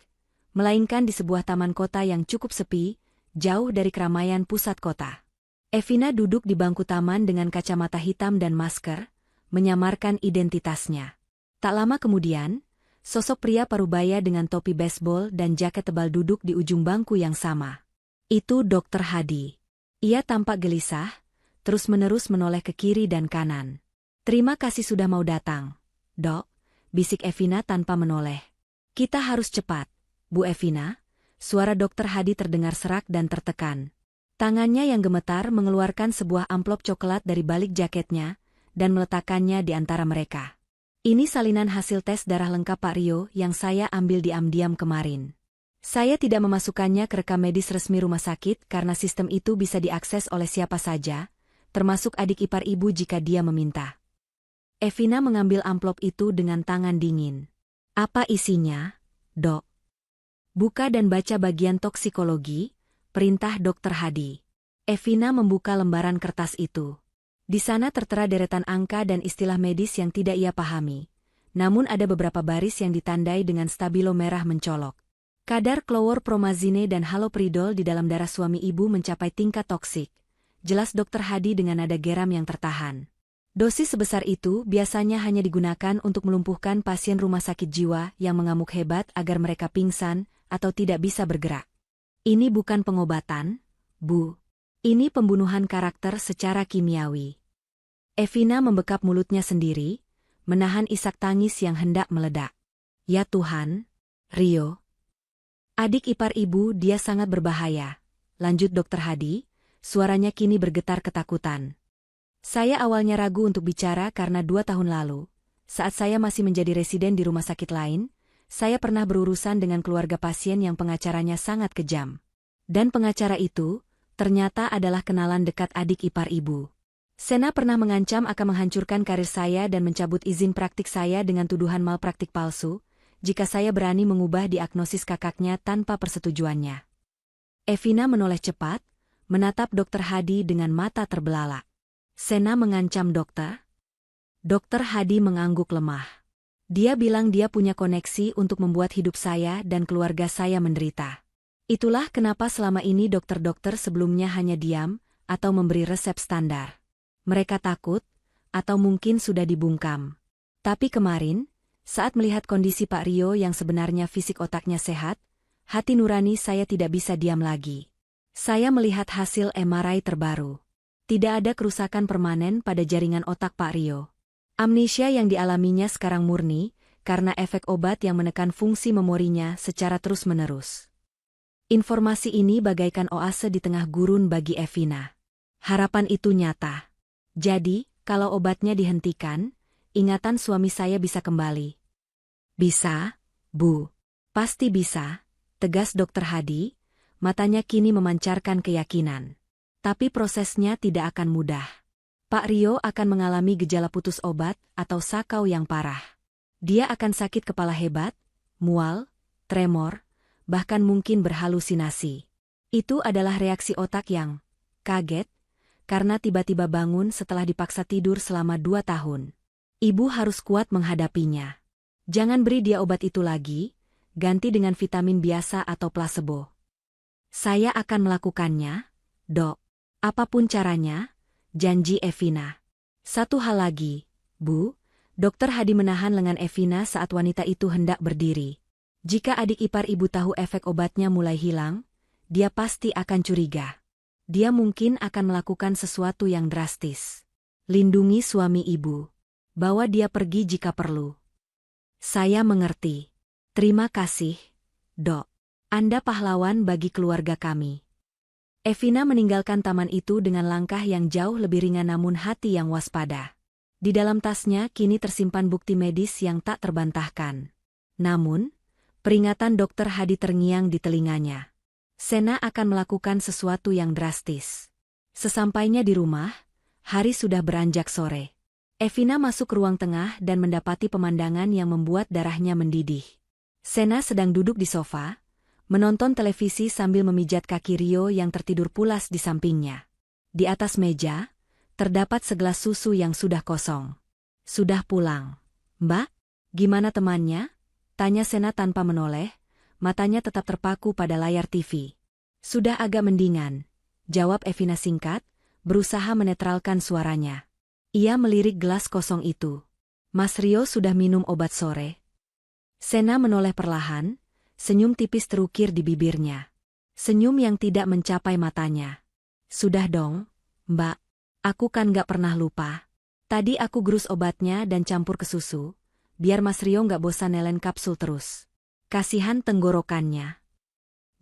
melainkan di sebuah taman kota yang cukup sepi, jauh dari keramaian pusat kota. Evina duduk di bangku taman dengan kacamata hitam dan masker, menyamarkan identitasnya. Tak lama kemudian, sosok pria parubaya dengan topi baseball dan jaket tebal duduk di ujung bangku yang sama. Itu Dr. Hadi. Ia tampak gelisah, terus-menerus menoleh ke kiri dan kanan. Terima kasih sudah mau datang, Dok, bisik Evina tanpa menoleh. Kita harus cepat, Bu Evina. Suara Dr. Hadi terdengar serak dan tertekan. Tangannya yang gemetar mengeluarkan sebuah amplop coklat dari balik jaketnya dan meletakkannya di antara mereka. Ini salinan hasil tes darah lengkap Pak Rio yang saya ambil diam-diam kemarin. Saya tidak memasukkannya ke rekam medis resmi rumah sakit karena sistem itu bisa diakses oleh siapa saja, termasuk adik ipar ibu jika dia meminta. Evina mengambil amplop itu dengan tangan dingin. Apa isinya, Dok? Buka dan baca bagian toksikologi, perintah Dr. Hadi. Evina membuka lembaran kertas itu. Di sana tertera deretan angka dan istilah medis yang tidak ia pahami. Namun ada beberapa baris yang ditandai dengan stabilo merah mencolok. Kadar klorpromazine dan halopridol di dalam darah suami ibu mencapai tingkat toksik. Jelas Dr. Hadi dengan nada geram yang tertahan. Dosis sebesar itu biasanya hanya digunakan untuk melumpuhkan pasien rumah sakit jiwa yang mengamuk hebat agar mereka pingsan atau tidak bisa bergerak. Ini bukan pengobatan, Bu. Ini pembunuhan karakter secara kimiawi. Evina membekap mulutnya sendiri, menahan isak tangis yang hendak meledak. Ya Tuhan, Rio. Adik ipar ibu dia sangat berbahaya, lanjut Dr. Hadi, suaranya kini bergetar ketakutan. Saya awalnya ragu untuk bicara karena 2 tahun lalu, saat saya masih menjadi residen di rumah sakit lain, saya pernah berurusan dengan keluarga pasien yang pengacaranya sangat kejam. Dan pengacara itu, ternyata adalah kenalan dekat adik ipar ibu. Sena pernah mengancam akan menghancurkan karir saya dan mencabut izin praktik saya dengan tuduhan malpraktik palsu, jika saya berani mengubah diagnosis kakaknya tanpa persetujuannya. Evina menoleh cepat, menatap Dr. Hadi dengan mata terbelalak. Sena mengancam dokter? Dr. Hadi mengangguk lemah. Dia bilang dia punya koneksi untuk membuat hidup saya dan keluarga saya menderita. Itulah kenapa selama ini dokter-dokter sebelumnya hanya diam atau memberi resep standar. Mereka takut, atau mungkin sudah dibungkam. Tapi kemarin, saat melihat kondisi Pak Rio yang sebenarnya fisik otaknya sehat, hati nurani saya tidak bisa diam lagi. Saya melihat hasil MRI terbaru. Tidak ada kerusakan permanen pada jaringan otak Pak Rio. Amnesia yang dialaminya sekarang murni, karena efek obat yang menekan fungsi memorinya secara terus-menerus. Informasi ini bagaikan oase di tengah gurun bagi Evina. Harapan itu nyata. Jadi, kalau obatnya dihentikan, ingatan suami saya bisa kembali. Bisa, Bu. Pasti bisa, tegas Dr. Hadi, matanya kini memancarkan keyakinan. Tapi prosesnya tidak akan mudah. Pak Rio akan mengalami gejala putus obat atau sakau yang parah. Dia akan sakit kepala hebat, mual, tremor, bahkan mungkin berhalusinasi. Itu adalah reaksi otak yang kaget, karena tiba-tiba bangun setelah dipaksa tidur selama 2 tahun. Ibu harus kuat menghadapinya. Jangan beri dia obat itu lagi, ganti dengan vitamin biasa atau plasebo. Saya akan melakukannya, Dok. Apapun caranya, janji Evina. Satu hal lagi, Bu. Dokter Hadi menahan lengan Evina saat wanita itu hendak berdiri. Jika adik ipar ibu tahu efek obatnya mulai hilang, dia pasti akan curiga. Dia mungkin akan melakukan sesuatu yang drastis. Lindungi suami ibu. Bawa dia pergi jika perlu. Saya mengerti. Terima kasih, Dok. Anda pahlawan bagi keluarga kami. Evina meninggalkan taman itu dengan langkah yang jauh lebih ringan namun hati yang waspada. Di dalam tasnya kini tersimpan bukti medis yang tak terbantahkan. Namun, peringatan Dokter Hadi terngiang di telinganya. Sena akan melakukan sesuatu yang drastis. Sesampainya di rumah, hari sudah beranjak sore. Evina masuk ke ruang tengah dan mendapati pemandangan yang membuat darahnya mendidih. Sena sedang duduk di sofa, menonton televisi sambil memijat kaki Rio yang tertidur pulas di sampingnya. Di atas meja, terdapat segelas susu yang sudah kosong. Sudah pulang. Mbak, gimana temannya? Tanya Sena tanpa menoleh, matanya tetap terpaku pada layar TV. Sudah agak mendingan, jawab Evina singkat, berusaha menetralkan suaranya. Ia melirik gelas kosong itu. Mas Rio sudah minum obat sore? Sena menoleh perlahan, senyum tipis terukir di bibirnya. Senyum yang tidak mencapai matanya. Sudah dong, Mbak. Aku kan gak pernah lupa. Tadi aku gerus obatnya dan campur ke susu, biar Mas Rio gak bosan nelen kapsul terus. Kasihan tenggorokannya.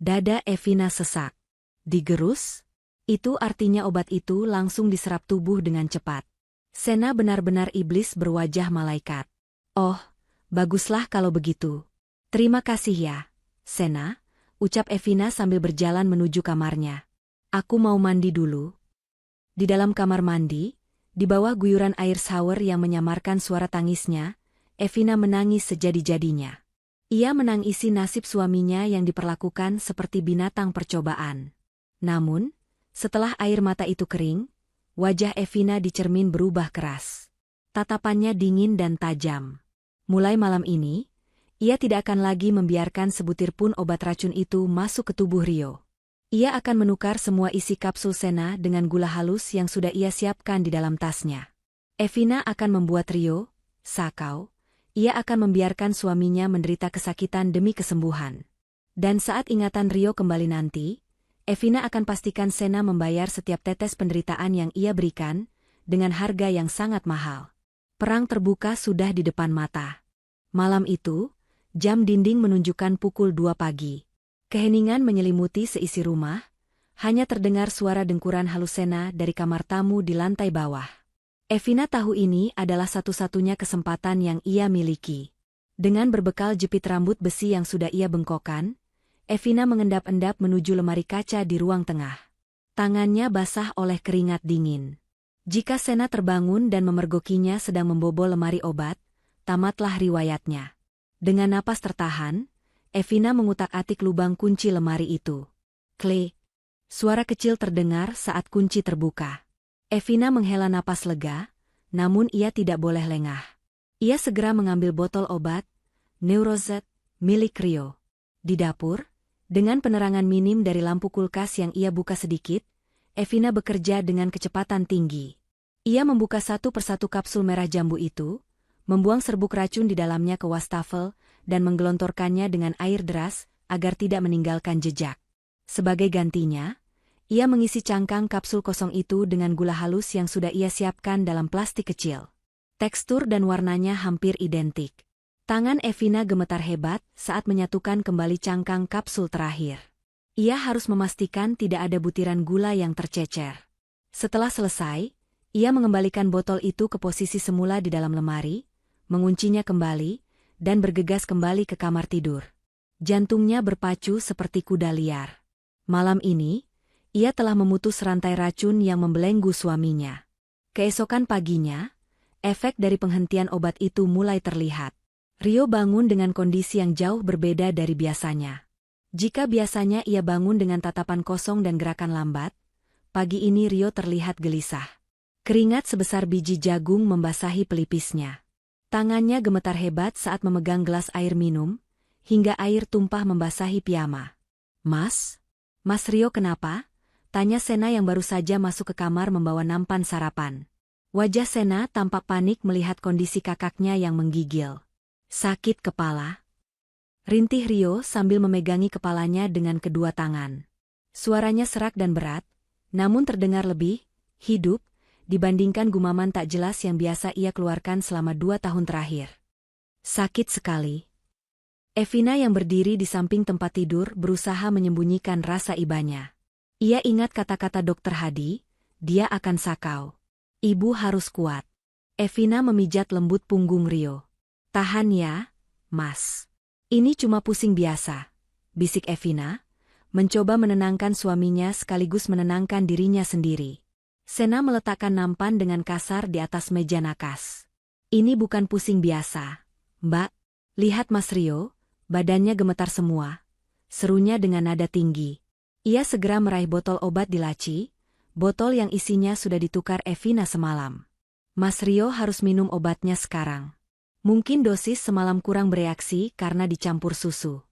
Dada Evina sesak. Digerus? Itu artinya obat itu langsung diserap tubuh dengan cepat. Sena benar-benar iblis berwajah malaikat. Oh, baguslah kalau begitu. Terima kasih ya, Sena, ucap Evina sambil berjalan menuju kamarnya. Aku mau mandi dulu. Di dalam kamar mandi, di bawah guyuran air shower yang menyamarkan suara tangisnya, Evina menangis sejadi-jadinya. Ia menangisi nasib suaminya yang diperlakukan seperti binatang percobaan. Namun, setelah air mata itu kering, wajah Evina di cermin berubah keras. Tatapannya dingin dan tajam. Mulai malam ini, ia tidak akan lagi membiarkan sebutir pun obat racun itu masuk ke tubuh Rio. Ia akan menukar semua isi kapsul Sena dengan gula halus yang sudah ia siapkan di dalam tasnya. Evina akan membuat Rio sakau. Ia akan membiarkan suaminya menderita kesakitan demi kesembuhan. Dan saat ingatan Rio kembali nanti, Evina akan pastikan Sena membayar setiap tetes penderitaan yang ia berikan, dengan harga yang sangat mahal. Perang terbuka sudah di depan mata. Malam itu, jam dinding menunjukkan pukul 2 pagi. Keheningan menyelimuti seisi rumah, hanya terdengar suara dengkuran halus Sena dari kamar tamu di lantai bawah. Evina tahu ini adalah satu-satunya kesempatan yang ia miliki. Dengan berbekal jepit rambut besi yang sudah ia bengkokkan, Evina mengendap-endap menuju lemari kaca di ruang tengah. Tangannya basah oleh keringat dingin. Jika Sena terbangun dan memergokinya sedang membobol lemari obat, tamatlah riwayatnya. Dengan napas tertahan, Evina mengutak-atik lubang kunci lemari itu. Klik. Suara kecil terdengar saat kunci terbuka. Evina menghela napas lega, namun ia tidak boleh lengah. Ia segera mengambil botol obat, Neurozet, milik Rio. Di dapur, dengan penerangan minim dari lampu kulkas yang ia buka sedikit, Evina bekerja dengan kecepatan tinggi. Ia membuka satu persatu kapsul merah jambu itu, membuang serbuk racun di dalamnya ke wastafel, dan menggelontorkannya dengan air deras, agar tidak meninggalkan jejak. Sebagai gantinya, ia mengisi cangkang kapsul kosong itu dengan gula halus yang sudah ia siapkan dalam plastik kecil. Tekstur dan warnanya hampir identik. Tangan Evina gemetar hebat saat menyatukan kembali cangkang kapsul terakhir. Ia harus memastikan tidak ada butiran gula yang tercecer. Setelah selesai, ia mengembalikan botol itu ke posisi semula di dalam lemari, menguncinya kembali, dan bergegas kembali ke kamar tidur. Jantungnya berpacu seperti kuda liar. Malam ini, ia telah memutus rantai racun yang membelenggu suaminya. Keesokan paginya, efek dari penghentian obat itu mulai terlihat. Rio bangun dengan kondisi yang jauh berbeda dari biasanya. Jika biasanya ia bangun dengan tatapan kosong dan gerakan lambat, pagi ini Rio terlihat gelisah. Keringat sebesar biji jagung membasahi pelipisnya. Tangannya gemetar hebat saat memegang gelas air minum, hingga air tumpah membasahi piyama. Mas? Mas Rio kenapa? Tanya Sena yang baru saja masuk ke kamar membawa nampan sarapan. Wajah Sena tampak panik melihat kondisi kakaknya yang menggigil. Sakit kepala? Rintih Rio sambil memegangi kepalanya dengan kedua tangan. Suaranya serak dan berat, namun terdengar lebih hidup dibandingkan gumaman tak jelas yang biasa ia keluarkan selama 2 tahun terakhir. Sakit sekali. Evina yang berdiri di samping tempat tidur berusaha menyembunyikan rasa ibanya. Ia ingat kata-kata Dokter Hadi, dia akan sakau. Ibu harus kuat. Evina memijat lembut punggung Rio. Tahan ya, Mas. Ini cuma pusing biasa, bisik Evina, mencoba menenangkan suaminya sekaligus menenangkan dirinya sendiri. Sena meletakkan nampan dengan kasar di atas meja nakas. Ini bukan pusing biasa, Mbak. Lihat Mas Rio. Badannya gemetar semua. Serunya dengan nada tinggi. Ia segera meraih botol obat di laci, botol yang isinya sudah ditukar Evina semalam. Mas Rio harus minum obatnya sekarang. Mungkin dosis semalam kurang bereaksi karena dicampur susu.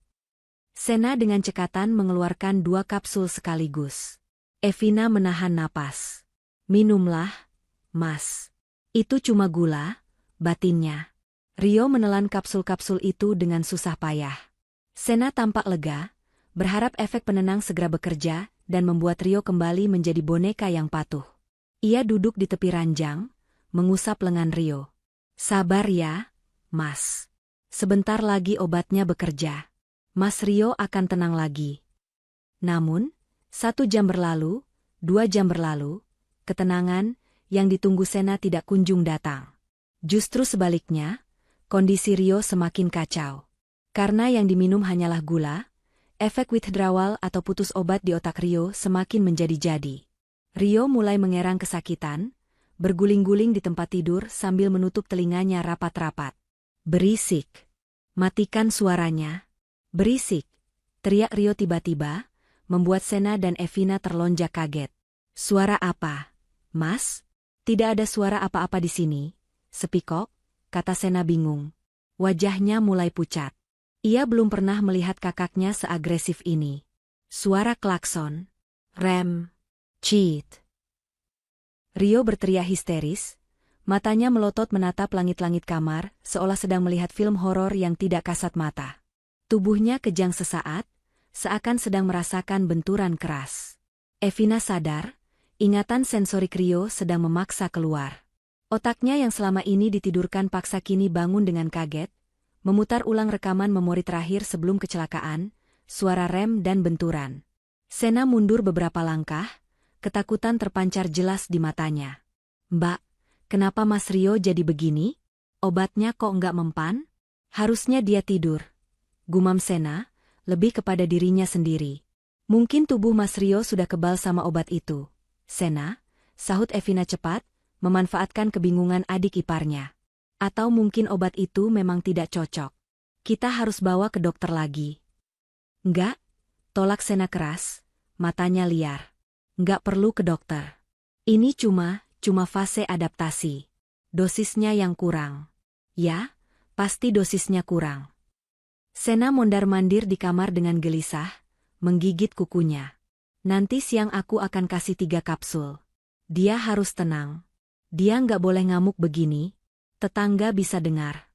Sena dengan cekatan mengeluarkan 2 kapsul sekaligus. Evina menahan napas. Minumlah, Mas. Itu cuma gula, batinnya. Rio menelan kapsul-kapsul itu dengan susah payah. Sena tampak lega, berharap efek penenang segera bekerja dan membuat Rio kembali menjadi boneka yang patuh. Ia duduk di tepi ranjang, mengusap lengan Rio. Sabar ya, Mas. Sebentar lagi obatnya bekerja. Mas Rio akan tenang lagi. Namun, 1 jam berlalu, 2 jam berlalu, ketenangan yang ditunggu Sena tidak kunjung datang. Justru sebaliknya, kondisi Rio semakin kacau. Karena yang diminum hanyalah gula, efek withdrawal atau putus obat di otak Rio semakin menjadi-jadi. Rio mulai mengerang kesakitan, berguling-guling di tempat tidur sambil menutup telinganya rapat-rapat. Berisik. Matikan suaranya. Berisik. Teriak Rio tiba-tiba, membuat Sena dan Evina terlonjak kaget. Suara apa? Mas? Tidak ada suara apa-apa di sini. Sepi kok. Kata Sena bingung. Wajahnya mulai pucat. Ia belum pernah melihat kakaknya seagresif ini. Suara klakson. Rem. Cheat. Rio berteriak histeris. Matanya melotot menatap langit-langit kamar, seolah sedang melihat film horor yang tidak kasat mata. Tubuhnya kejang sesaat, seakan sedang merasakan benturan keras. Evina sadar, ingatan sensorik Rio sedang memaksa keluar. Otaknya yang selama ini ditidurkan paksa kini bangun dengan kaget, memutar ulang rekaman memori terakhir sebelum kecelakaan, suara rem dan benturan. Sena mundur beberapa langkah, ketakutan terpancar jelas di matanya. Mbak, kenapa Mas Rio jadi begini? Obatnya kok nggak mempan? Harusnya dia tidur. Gumam Sena, lebih kepada dirinya sendiri. Mungkin tubuh Mas Rio sudah kebal sama obat itu. Sena, sahut Evina cepat, memanfaatkan kebingungan adik iparnya. Atau mungkin obat itu memang tidak cocok. Kita harus bawa ke dokter lagi. Enggak, tolak Sena keras, matanya liar. Enggak perlu ke dokter. Ini cuma fase adaptasi. Dosisnya yang kurang. Ya, pasti dosisnya kurang. Sena mondar-mandir di kamar dengan gelisah, menggigit kukunya. Nanti siang aku akan kasih 3 kapsul. Dia harus tenang. Dia nggak boleh ngamuk begini, tetangga bisa dengar.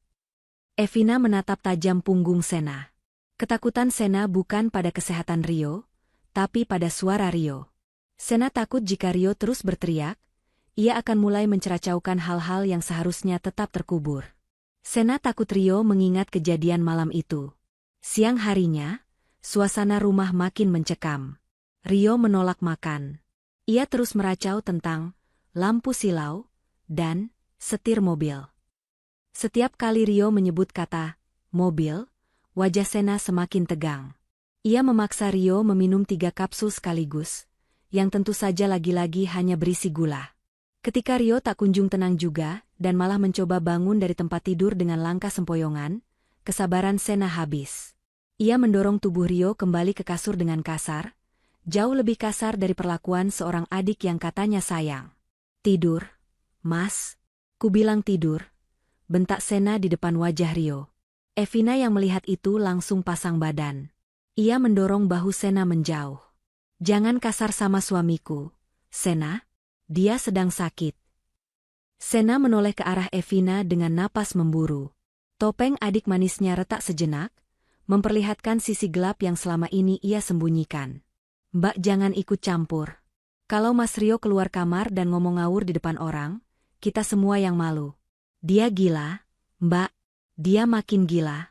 Evina menatap tajam punggung Sena. Ketakutan Sena bukan pada kesehatan Rio, tapi pada suara Rio. Sena takut jika Rio terus berteriak, ia akan mulai menceracaukan hal-hal yang seharusnya tetap terkubur. Sena takut Rio mengingat kejadian malam itu. Siang harinya, suasana rumah makin mencekam. Rio menolak makan. Ia terus meracau tentang lampu silau, dan setir mobil. Setiap kali Rio menyebut kata mobil, wajah Sena semakin tegang. Ia memaksa Rio meminum 3 kapsul sekaligus, yang tentu saja lagi-lagi hanya berisi gula. Ketika Rio tak kunjung tenang juga, dan malah mencoba bangun dari tempat tidur dengan langkah sempoyongan, kesabaran Sena habis. Ia mendorong tubuh Rio kembali ke kasur dengan kasar, jauh lebih kasar dari perlakuan seorang adik yang katanya sayang. Tidur, Mas. Ku bilang tidur. Bentak Sena di depan wajah Rio. Evina yang melihat itu langsung pasang badan. Ia mendorong bahu Sena menjauh. Jangan kasar sama suamiku, Sena. Dia sedang sakit. Sena menoleh ke arah Evina dengan napas memburu. Topeng adik manisnya retak sejenak, memperlihatkan sisi gelap yang selama ini ia sembunyikan. Mbak jangan ikut campur. Kalau Mas Rio keluar kamar dan ngomong ngawur di depan orang, kita semua yang malu. Dia gila, Mbak. Dia makin gila.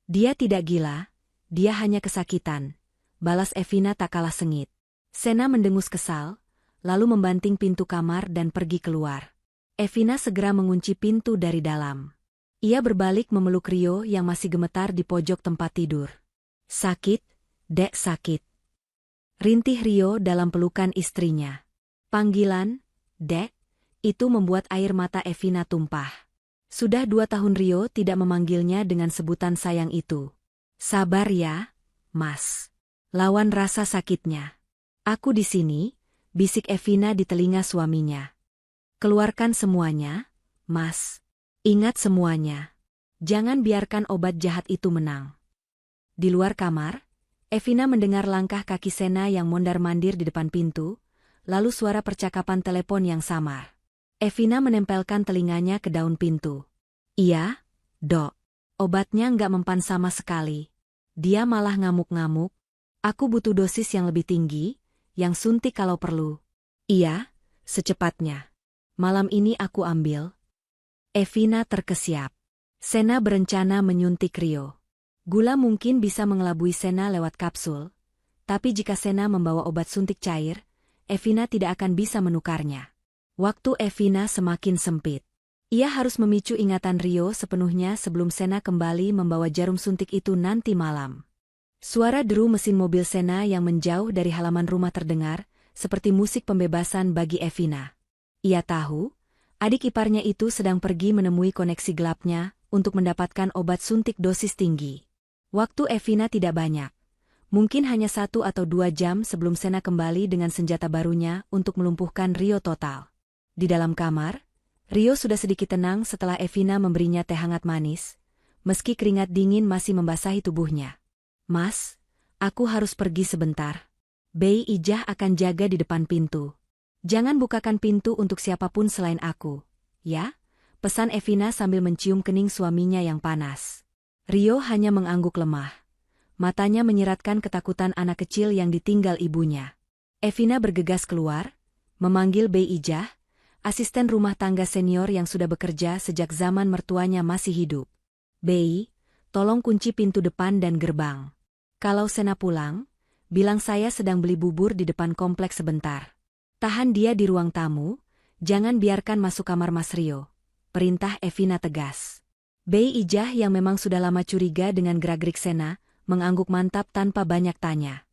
Dia tidak gila, dia hanya kesakitan. Balas Evina tak kalah sengit. Sena mendengus kesal, lalu membanting pintu kamar dan pergi keluar. Evina segera mengunci pintu dari dalam. Ia berbalik memeluk Rio yang masih gemetar di pojok tempat tidur. Sakit, Dek, sakit. Rintih Rio dalam pelukan istrinya. Panggilan, Dek, itu membuat air mata Evina tumpah. Sudah 2 tahun Rio tidak memanggilnya dengan sebutan sayang itu. Sabar ya, Mas. Lawan rasa sakitnya. Aku di sini, bisik Evina di telinga suaminya. Keluarkan semuanya, Mas. Ingat semuanya. Jangan biarkan obat jahat itu menang. Di luar kamar, Evina mendengar langkah kaki Sena yang mondar-mandir di depan pintu, lalu suara percakapan telepon yang samar. Evina menempelkan telinganya ke daun pintu. Iya, Dok. Obatnya nggak mempan sama sekali. Dia malah ngamuk-ngamuk. Aku butuh dosis yang lebih tinggi, yang suntik kalau perlu. Iya, secepatnya. Malam ini aku ambil. Evina terkesiap. Sena berencana menyuntik Rio. Gula mungkin bisa mengelabui Sena lewat kapsul, tapi jika Sena membawa obat suntik cair, Evina tidak akan bisa menukarnya. Waktu Evina semakin sempit. Ia harus memicu ingatan Rio sepenuhnya sebelum Sena kembali membawa jarum suntik itu nanti malam. Suara deru mesin mobil Sena yang menjauh dari halaman rumah terdengar, seperti musik pembebasan bagi Evina. Ia tahu, adik iparnya itu sedang pergi menemui koneksi gelapnya untuk mendapatkan obat suntik dosis tinggi. Waktu Evina tidak banyak. Mungkin hanya 1 atau 2 jam sebelum Sena kembali dengan senjata barunya untuk melumpuhkan Rio total. Di dalam kamar, Rio sudah sedikit tenang setelah Evina memberinya teh hangat manis, meski keringat dingin masih membasahi tubuhnya. Mas, aku harus pergi sebentar. Bei Ijah akan jaga di depan pintu. Jangan bukakan pintu untuk siapapun selain aku, ya? Pesan Evina sambil mencium kening suaminya yang panas. Rio hanya mengangguk lemah. Matanya menyiratkan ketakutan anak kecil yang ditinggal ibunya. Evina bergegas keluar, memanggil Bei Ijah, asisten rumah tangga senior yang sudah bekerja sejak zaman mertuanya masih hidup. Bei, tolong kunci pintu depan dan gerbang. Kalau Sena pulang, bilang saya sedang beli bubur di depan kompleks sebentar. Tahan dia di ruang tamu, jangan biarkan masuk kamar Mas Rio. Perintah Evina tegas. Bei Ijah yang memang sudah lama curiga dengan gerak-gerik Sena, mengangguk mantap tanpa banyak tanya.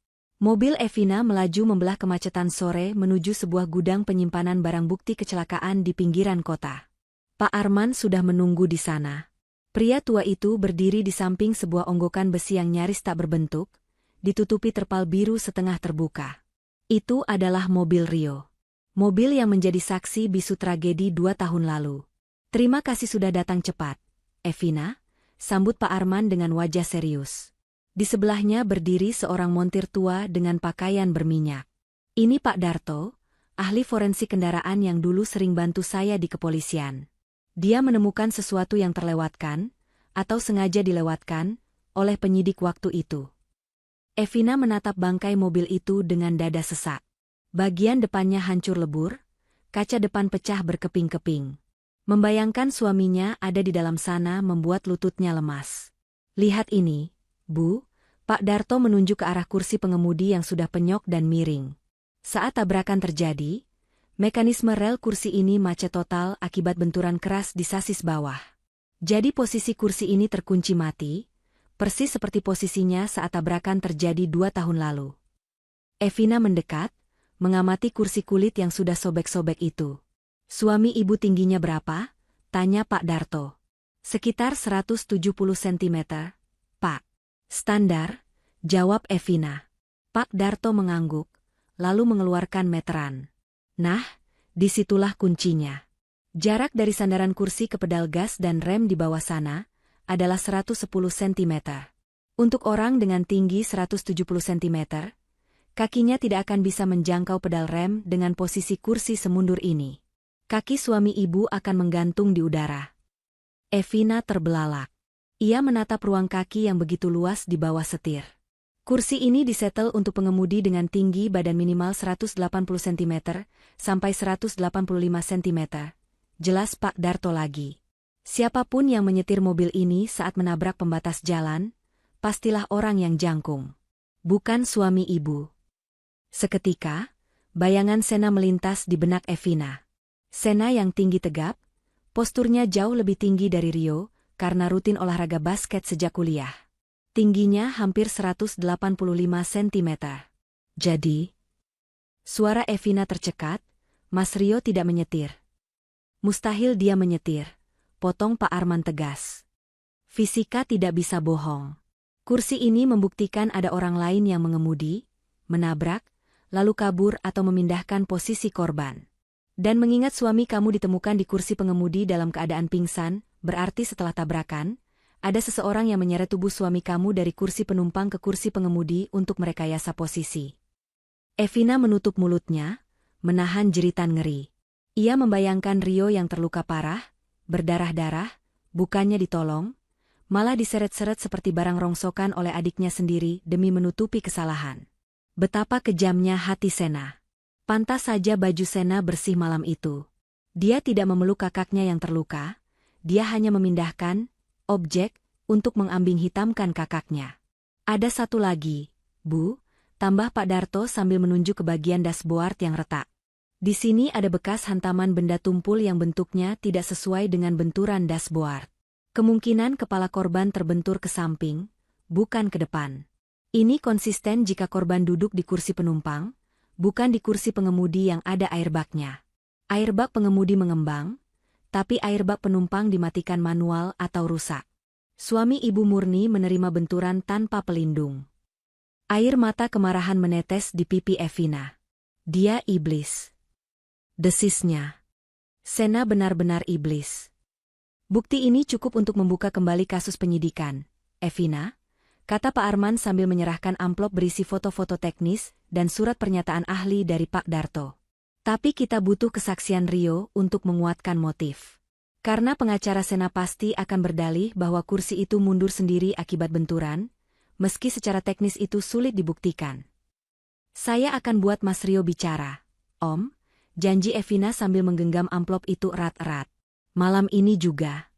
Mobil Evina melaju membelah kemacetan sore menuju sebuah gudang penyimpanan barang bukti kecelakaan di pinggiran kota. Pak Arman sudah menunggu di sana. Pria tua itu berdiri di samping sebuah onggokan besi yang nyaris tak berbentuk, ditutupi terpal biru setengah terbuka. Itu adalah mobil Rio. Mobil yang menjadi saksi bisu tragedi 2 tahun lalu. Terima kasih sudah datang cepat, Evina, sambut Pak Arman dengan wajah serius. Di sebelahnya berdiri seorang montir tua dengan pakaian berminyak. Ini Pak Darto, ahli forensik kendaraan yang dulu sering bantu saya di kepolisian. Dia menemukan sesuatu yang terlewatkan, atau sengaja dilewatkan, oleh penyidik waktu itu. Evina menatap bangkai mobil itu dengan dada sesak. Bagian depannya hancur lebur, kaca depan pecah berkeping-keping. Membayangkan suaminya ada di dalam sana membuat lututnya lemas. Lihat ini, Bu, Pak Darto menunjuk ke arah kursi pengemudi yang sudah penyok dan miring. Saat tabrakan terjadi, mekanisme rel kursi ini macet total akibat benturan keras di sasis bawah. Jadi posisi kursi ini terkunci mati, persis seperti posisinya saat tabrakan terjadi 2 tahun lalu. Evina mendekat, mengamati kursi kulit yang sudah sobek-sobek itu. Suami ibu tingginya berapa? Tanya Pak Darto. Sekitar 170 cm, Pak. Standar, jawab Evina. Pak Darto mengangguk, lalu mengeluarkan meteran. Nah, disitulah kuncinya. Jarak dari sandaran kursi ke pedal gas dan rem di bawah sana adalah 110 cm. Untuk orang dengan tinggi 170 cm, kakinya tidak akan bisa menjangkau pedal rem dengan posisi kursi semundur ini. Kaki suami ibu akan menggantung di udara. Evina terbelalak. Ia menatap ruang kaki yang begitu luas di bawah setir. Kursi ini disetel untuk pengemudi dengan tinggi badan minimal 180 cm sampai 185 cm. Jelas Pak Darto lagi. Siapapun yang menyetir mobil ini saat menabrak pembatas jalan, pastilah orang yang jangkung. Bukan suami ibu. Seketika, bayangan Sena melintas di benak Evina. Sena yang tinggi tegap, posturnya jauh lebih tinggi dari Rio karena rutin olahraga basket sejak kuliah. Tingginya hampir 185 cm. Jadi, suara Evina tercekat, Mas Rio tidak menyetir. Mustahil dia menyetir, potong Pak Arman tegas. Fisika tidak bisa bohong. Kursi ini membuktikan ada orang lain yang mengemudi, menabrak, lalu kabur atau memindahkan posisi korban. Dan mengingat suami kamu ditemukan di kursi pengemudi dalam keadaan pingsan, berarti setelah tabrakan, ada seseorang yang menyeret tubuh suami kamu dari kursi penumpang ke kursi pengemudi untuk merekayasa posisi. Evina menutup mulutnya, menahan jeritan ngeri. Ia membayangkan Rio yang terluka parah, berdarah-darah, bukannya ditolong, malah diseret-seret seperti barang rongsokan oleh adiknya sendiri demi menutupi kesalahan. Betapa kejamnya hati Sena. Pantas saja baju Sena bersih malam itu. Dia tidak memeluk kakaknya yang terluka, dia hanya memindahkan objek untuk mengambing hitamkan kakaknya. Ada satu lagi, Bu, tambah Pak Darto sambil menunjuk ke bagian dashboard yang retak. Di sini ada bekas hantaman benda tumpul yang bentuknya tidak sesuai dengan benturan dashboard. Kemungkinan kepala korban terbentur ke samping, bukan ke depan. Ini konsisten jika korban duduk di kursi penumpang, bukan di kursi pengemudi yang ada airbag-nya. Airbag pengemudi mengembang, tapi airbag penumpang dimatikan manual atau rusak. Suami ibu murni menerima benturan tanpa pelindung. Air mata kemarahan menetes di pipi Evina. Dia iblis. Desisnya. Sena benar-benar iblis. Bukti ini cukup untuk membuka kembali kasus penyidikan. Evina, kata Pak Arman sambil menyerahkan amplop berisi foto-foto teknis dan surat pernyataan ahli dari Pak Darto. Tapi kita butuh kesaksian Rio untuk menguatkan motif. Karena pengacara Sena pasti akan berdalih bahwa kursi itu mundur sendiri akibat benturan, meski secara teknis itu sulit dibuktikan. Saya akan buat Mas Rio bicara. Om, janji Evina sambil menggenggam amplop itu erat-erat. Malam ini juga.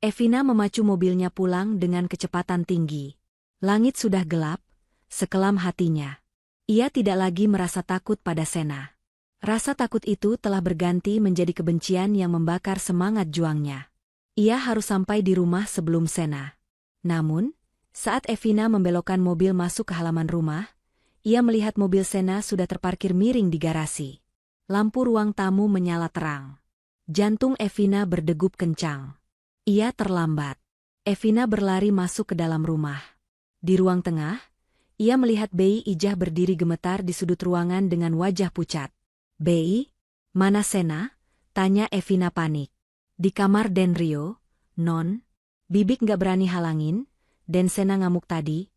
Evina memacu mobilnya pulang dengan kecepatan tinggi. Langit sudah gelap, sekelam hatinya. Ia tidak lagi merasa takut pada Sena. Rasa takut itu telah berganti menjadi kebencian yang membakar semangat juangnya. Ia harus sampai di rumah sebelum Sena. Namun, saat Evina membelokkan mobil masuk ke halaman rumah, ia melihat mobil Sena sudah terparkir miring di garasi. Lampu ruang tamu menyala terang. Jantung Evina berdegup kencang. Ia terlambat. Evina berlari masuk ke dalam rumah. Di ruang tengah, ia melihat Bei Ijah berdiri gemetar di sudut ruangan dengan wajah pucat. Bei, mana Sena? Tanya Evina panik. Di kamar Den Rio, Non. Bibik nggak berani halangin, Den Sena ngamuk tadi.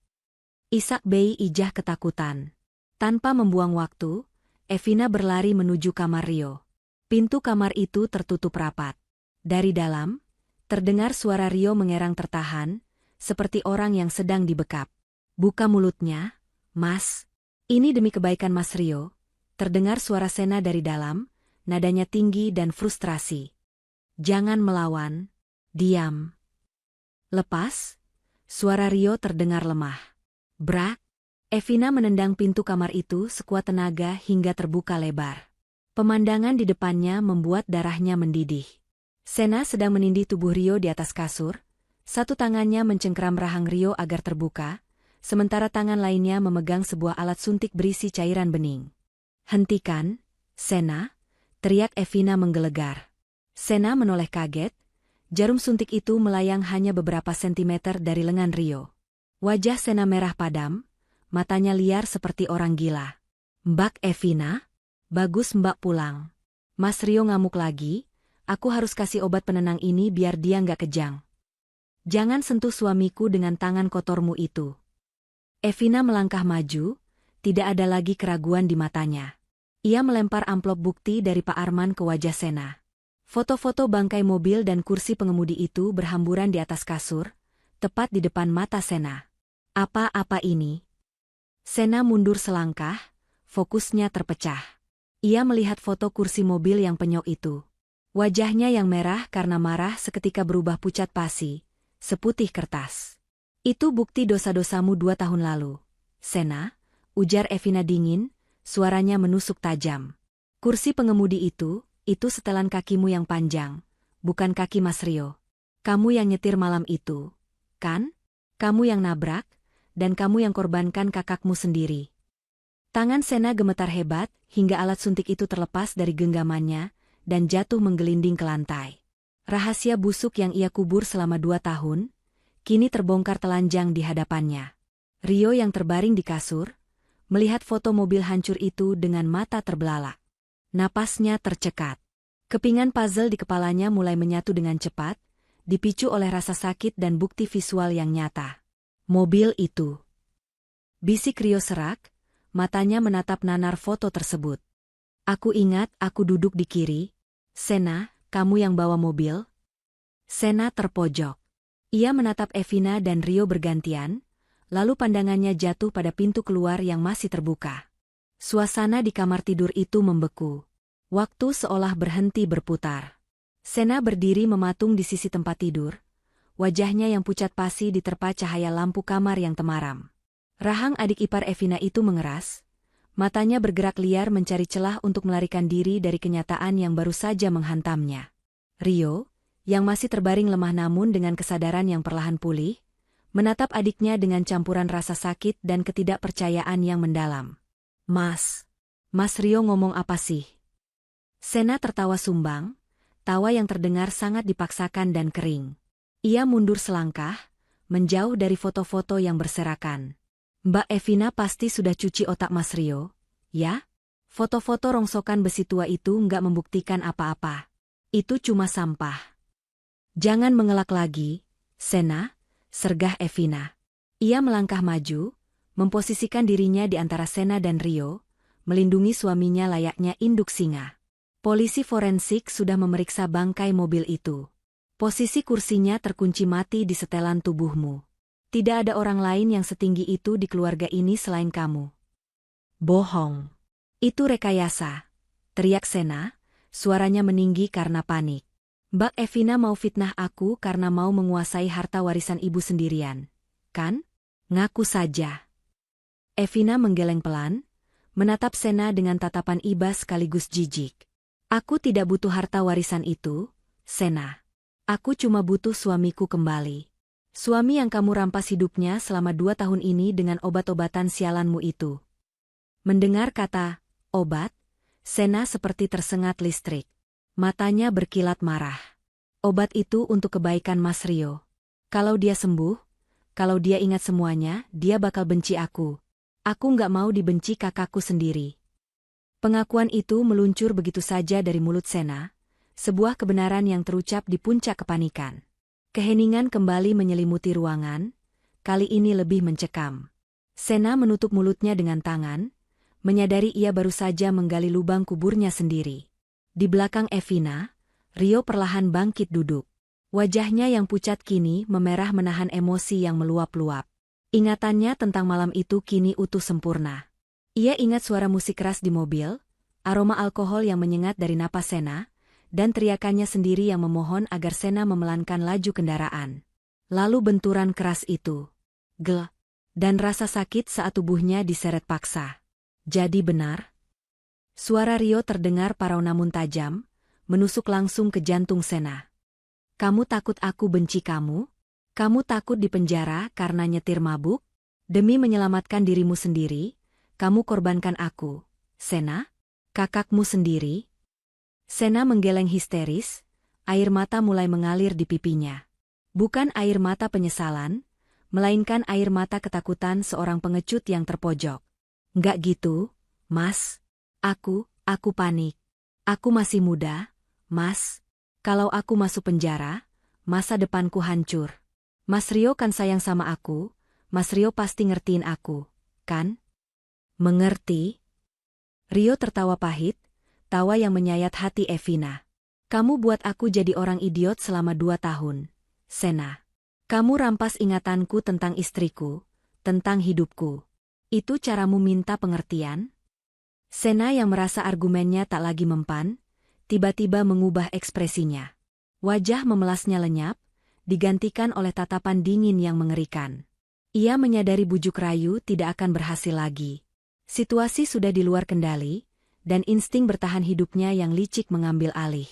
Isak Bei Ijah ketakutan. Tanpa membuang waktu, Evina berlari menuju kamar Rio. Pintu kamar itu tertutup rapat. Dari dalam, terdengar suara Rio mengerang tertahan, seperti orang yang sedang dibekap. Buka mulutnya, Mas. Ini demi kebaikan Mas Rio. Terdengar suara Sena dari dalam, nadanya tinggi dan frustrasi. Jangan melawan. Diam. Lepas. Suara Rio terdengar lemah. Brak. Evina menendang pintu kamar itu sekuat tenaga hingga terbuka lebar. Pemandangan di depannya membuat darahnya mendidih. Sena sedang menindih tubuh Rio di atas kasur. Satu tangannya mencengkram rahang Rio agar terbuka, sementara tangan lainnya memegang sebuah alat suntik berisi cairan bening. Hentikan, Sena, teriak Evina menggelegar. Sena menoleh kaget, jarum suntik itu melayang hanya beberapa sentimeter dari lengan Rio. Wajah Sena merah padam, matanya liar seperti orang gila. Mbak Evina? Bagus Mbak pulang. Mas Rio ngamuk lagi, aku harus kasih obat penenang ini biar dia nggak kejang. Jangan sentuh suamiku dengan tangan kotormu itu. Evina melangkah maju, tidak ada lagi keraguan di matanya. Ia melempar amplop bukti dari Pak Arman ke wajah Sena. Foto-foto bangkai mobil dan kursi pengemudi itu berhamburan di atas kasur, tepat di depan mata Sena. Apa-apa ini? Sena mundur selangkah, fokusnya terpecah. Ia melihat foto kursi mobil yang penyok itu. Wajahnya yang merah karena marah seketika berubah pucat pasi, seputih kertas. Itu bukti dosa-dosamu 2 tahun lalu. Sena, ujar Evina dingin, suaranya menusuk tajam. Kursi pengemudi itu setelan kakimu yang panjang, bukan kaki Mas Rio. Kamu yang nyetir malam itu, kan? Kamu yang nabrak, dan kamu yang korbankan kakakmu sendiri. Tangan Sena gemetar hebat, hingga alat suntik itu terlepas dari genggamannya, dan jatuh menggelinding ke lantai. Rahasia busuk yang ia kubur selama 2 tahun, kini terbongkar telanjang di hadapannya. Rio yang terbaring di kasur, melihat foto mobil hancur itu dengan mata terbelalak. Napasnya tercekat. Kepingan puzzle di kepalanya mulai menyatu dengan cepat, dipicu oleh rasa sakit dan bukti visual yang nyata. Mobil itu. Bisik Rio serak, matanya menatap nanar foto tersebut. Aku ingat aku duduk di kiri. Sena, kamu yang bawa mobil? Sena terpojok. Ia menatap Evina dan Rio bergantian, lalu pandangannya jatuh pada pintu keluar yang masih terbuka. Suasana di kamar tidur itu membeku. Waktu seolah berhenti berputar. Sena berdiri mematung di sisi tempat tidur, wajahnya yang pucat pasi diterpa cahaya lampu kamar yang temaram. Rahang adik ipar Evina itu mengeras, matanya bergerak liar mencari celah untuk melarikan diri dari kenyataan yang baru saja menghantamnya. Rio, yang masih terbaring lemah namun dengan kesadaran yang perlahan pulih, menatap adiknya dengan campuran rasa sakit dan ketidakpercayaan yang mendalam. Mas Rio ngomong apa sih? Sena tertawa sumbang, tawa yang terdengar sangat dipaksakan dan kering. Ia mundur selangkah, menjauh dari foto-foto yang berserakan. Mbak Evina pasti sudah cuci otak Mas Rio, ya? Foto-foto rongsokan besi tua itu nggak membuktikan apa-apa. Itu cuma sampah. Jangan mengelak lagi, Sena, sergah Evina. Ia melangkah maju, memposisikan dirinya di antara Sena dan Rio, melindungi suaminya layaknya induk singa. Polisi forensik sudah memeriksa bangkai mobil itu. Posisi kursinya terkunci mati di setelan tubuhmu. Tidak ada orang lain yang setinggi itu di keluarga ini selain kamu. Bohong. Itu rekayasa, teriak Sena, suaranya meninggi karena panik. Mbak Evina mau fitnah aku karena mau menguasai harta warisan ibu sendirian, kan? Ngaku saja. Evina menggeleng pelan, menatap Sena dengan tatapan iba sekaligus jijik. Aku tidak butuh harta warisan itu, Sena. Aku cuma butuh suamiku kembali. Suami yang kamu rampas hidupnya selama 2 tahun ini dengan obat-obatan sialanmu itu. Mendengar kata, obat, Sena seperti tersengat listrik. Matanya berkilat marah. Obat itu untuk kebaikan Mas Rio. Kalau dia sembuh, kalau dia ingat semuanya, dia bakal benci aku. Aku nggak mau dibenci kakakku sendiri. Pengakuan itu meluncur begitu saja dari mulut Sena, sebuah kebenaran yang terucap di puncak kepanikan. Keheningan kembali menyelimuti ruangan, kali ini lebih mencekam. Sena menutup mulutnya dengan tangan, menyadari ia baru saja menggali lubang kuburnya sendiri. Di belakang Evina, Rio perlahan bangkit duduk. Wajahnya yang pucat kini memerah menahan emosi yang meluap-luap. Ingatannya tentang malam itu kini utuh sempurna. Ia ingat suara musik keras di mobil, aroma alkohol yang menyengat dari napas Sena, dan teriakannya sendiri yang memohon agar Sena memelankan laju kendaraan. Lalu benturan keras itu. Gel. Dan rasa sakit saat tubuhnya diseret paksa. Jadi benar? Suara Rio terdengar parau namun tajam, menusuk langsung ke jantung Sena. Kamu takut aku benci kamu? Kamu takut dipenjara karena nyetir mabuk? Demi menyelamatkan dirimu sendiri, kamu korbankan aku, Sena? Kakakmu sendiri? Sena menggeleng histeris, air mata mulai mengalir di pipinya. Bukan air mata penyesalan, melainkan air mata ketakutan seorang pengecut yang terpojok. Nggak gitu, Mas. Aku panik. Aku masih muda, Mas. Kalau aku masuk penjara, masa depanku hancur. Mas Rio kan sayang sama aku, Mas Rio pasti ngertiin aku, kan? Mengerti? Rio tertawa pahit, tawa yang menyayat hati Evina. Kamu buat aku jadi orang idiot selama 2 tahun, Sena. Kamu rampas ingatanku tentang istriku, tentang hidupku. Itu caramu minta pengertian? Sena yang merasa argumennya tak lagi mempan, tiba-tiba mengubah ekspresinya. Wajah memelasnya lenyap, digantikan oleh tatapan dingin yang mengerikan. Ia menyadari bujuk rayu tidak akan berhasil lagi. Situasi sudah di luar kendali, dan insting bertahan hidupnya yang licik mengambil alih.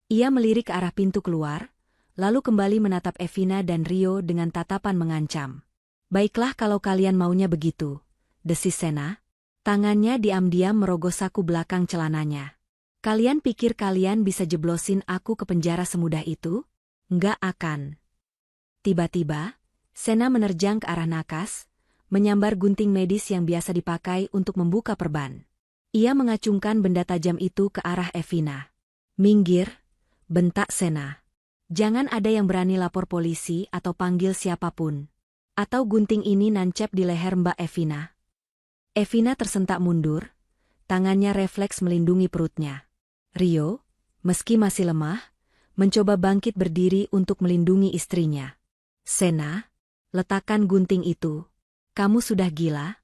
Ia melirik ke arah pintu keluar, lalu kembali menatap Evina dan Rio dengan tatapan mengancam. Baiklah kalau kalian maunya begitu, desis Sena. Tangannya diam-diam merogoh saku belakang celananya. Kalian pikir kalian bisa jeblosin aku ke penjara semudah itu? Nggak akan. Tiba-tiba, Sena menerjang ke arah nakas, menyambar gunting medis yang biasa dipakai untuk membuka perban. Ia mengacungkan benda tajam itu ke arah Evina. Minggir, bentak Sena. Jangan ada yang berani lapor polisi atau panggil siapapun. Atau gunting ini nancep di leher Mbak Evina. Evina tersentak mundur, tangannya refleks melindungi perutnya. Rio, meski masih lemah, mencoba bangkit berdiri untuk melindungi istrinya. Sena, letakkan gunting itu. Kamu sudah gila?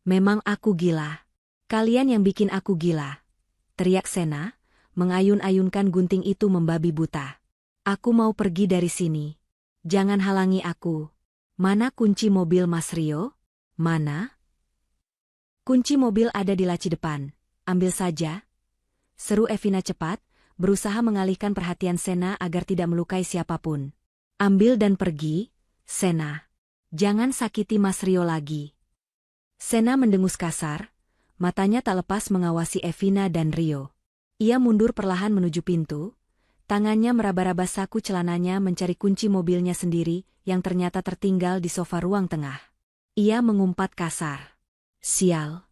Memang aku gila. Kalian yang bikin aku gila. Teriak Sena, mengayun-ayunkan gunting itu membabi buta. Aku mau pergi dari sini. Jangan halangi aku. Mana kunci mobil Mas Rio? Mana? Kunci mobil ada di laci depan. Ambil saja. Seru Evina cepat, berusaha mengalihkan perhatian Sena agar tidak melukai siapapun. Ambil dan pergi, Sena. Jangan sakiti Mas Rio lagi. Sena mendengus kasar, matanya tak lepas mengawasi Evina dan Rio. Ia mundur perlahan menuju pintu, tangannya meraba-raba saku celananya mencari kunci mobilnya sendiri yang ternyata tertinggal di sofa ruang tengah. Ia mengumpat kasar. Sial.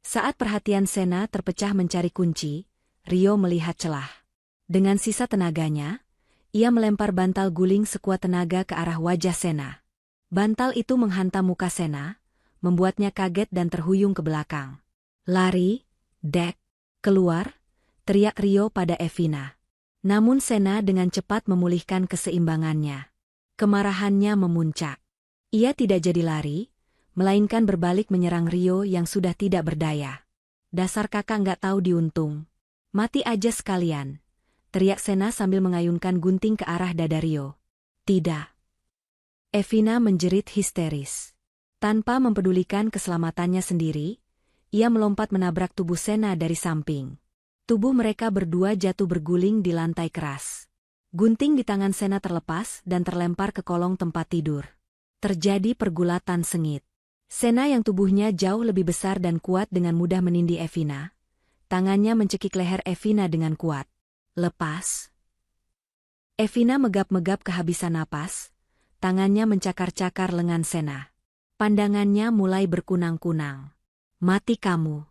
Saat perhatian Sena terpecah mencari kunci, Rio melihat celah. Dengan sisa tenaganya, ia melempar bantal guling sekuat tenaga ke arah wajah Sena. Bantal itu menghantam muka Sena, membuatnya kaget dan terhuyung ke belakang. Lari, Dek, keluar, teriak Rio pada Evina. Namun Sena dengan cepat memulihkan keseimbangannya. Kemarahannya memuncak. Ia tidak jadi lari, melainkan berbalik menyerang Rio yang sudah tidak berdaya. Dasar kakak nggak tahu diuntung. Mati aja sekalian, teriak Sena sambil mengayunkan gunting ke arah dada Rio. Tidak. Evina menjerit histeris. Tanpa mempedulikan keselamatannya sendiri, ia melompat menabrak tubuh Sena dari samping. Tubuh mereka berdua jatuh berguling di lantai keras. Gunting di tangan Sena terlepas dan terlempar ke kolong tempat tidur. Terjadi pergulatan sengit. Sena yang tubuhnya jauh lebih besar dan kuat dengan mudah menindih Evina. Tangannya mencekik leher Evina dengan kuat. Lepas. Evina megap-megap kehabisan napas. Tangannya mencakar-cakar lengan Sena. Pandangannya mulai berkunang-kunang. Mati kamu.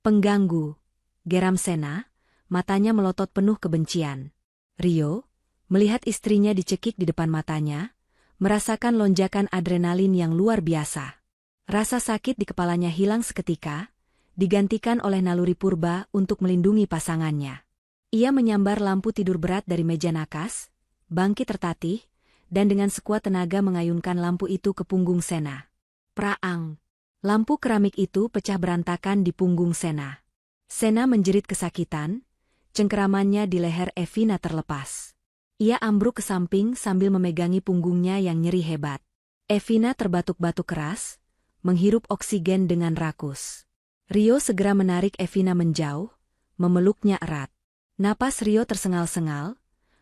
Pengganggu. Geram Sena, matanya melotot penuh kebencian. Rio, melihat istrinya dicekik di depan matanya, merasakan lonjakan adrenalin yang luar biasa. Rasa sakit di kepalanya hilang seketika, digantikan oleh naluri purba untuk melindungi pasangannya. Ia menyambar lampu tidur berat dari meja nakas, bangkit tertatih, dan dengan sekuat tenaga mengayunkan lampu itu ke punggung Sena. Praang. Lampu keramik itu pecah berantakan di punggung Sena. Sena menjerit kesakitan, cengkeramannya di leher Evina terlepas. Ia ambruk ke samping sambil memegangi punggungnya yang nyeri hebat. Evina terbatuk-batuk keras, menghirup oksigen dengan rakus. Rio segera menarik Evina menjauh, memeluknya erat. Napas Rio tersengal-sengal,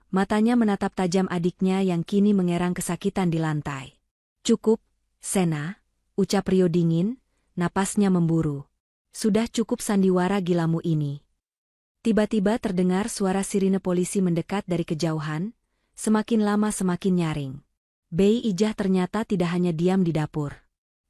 matanya menatap tajam adiknya yang kini mengerang kesakitan di lantai. Cukup, Sena, ucap Rio dingin, napasnya memburu. Sudah cukup sandiwara gilamu ini. Tiba-tiba terdengar suara sirine polisi mendekat dari kejauhan, semakin lama semakin nyaring. Bei Ijah ternyata tidak hanya diam di dapur.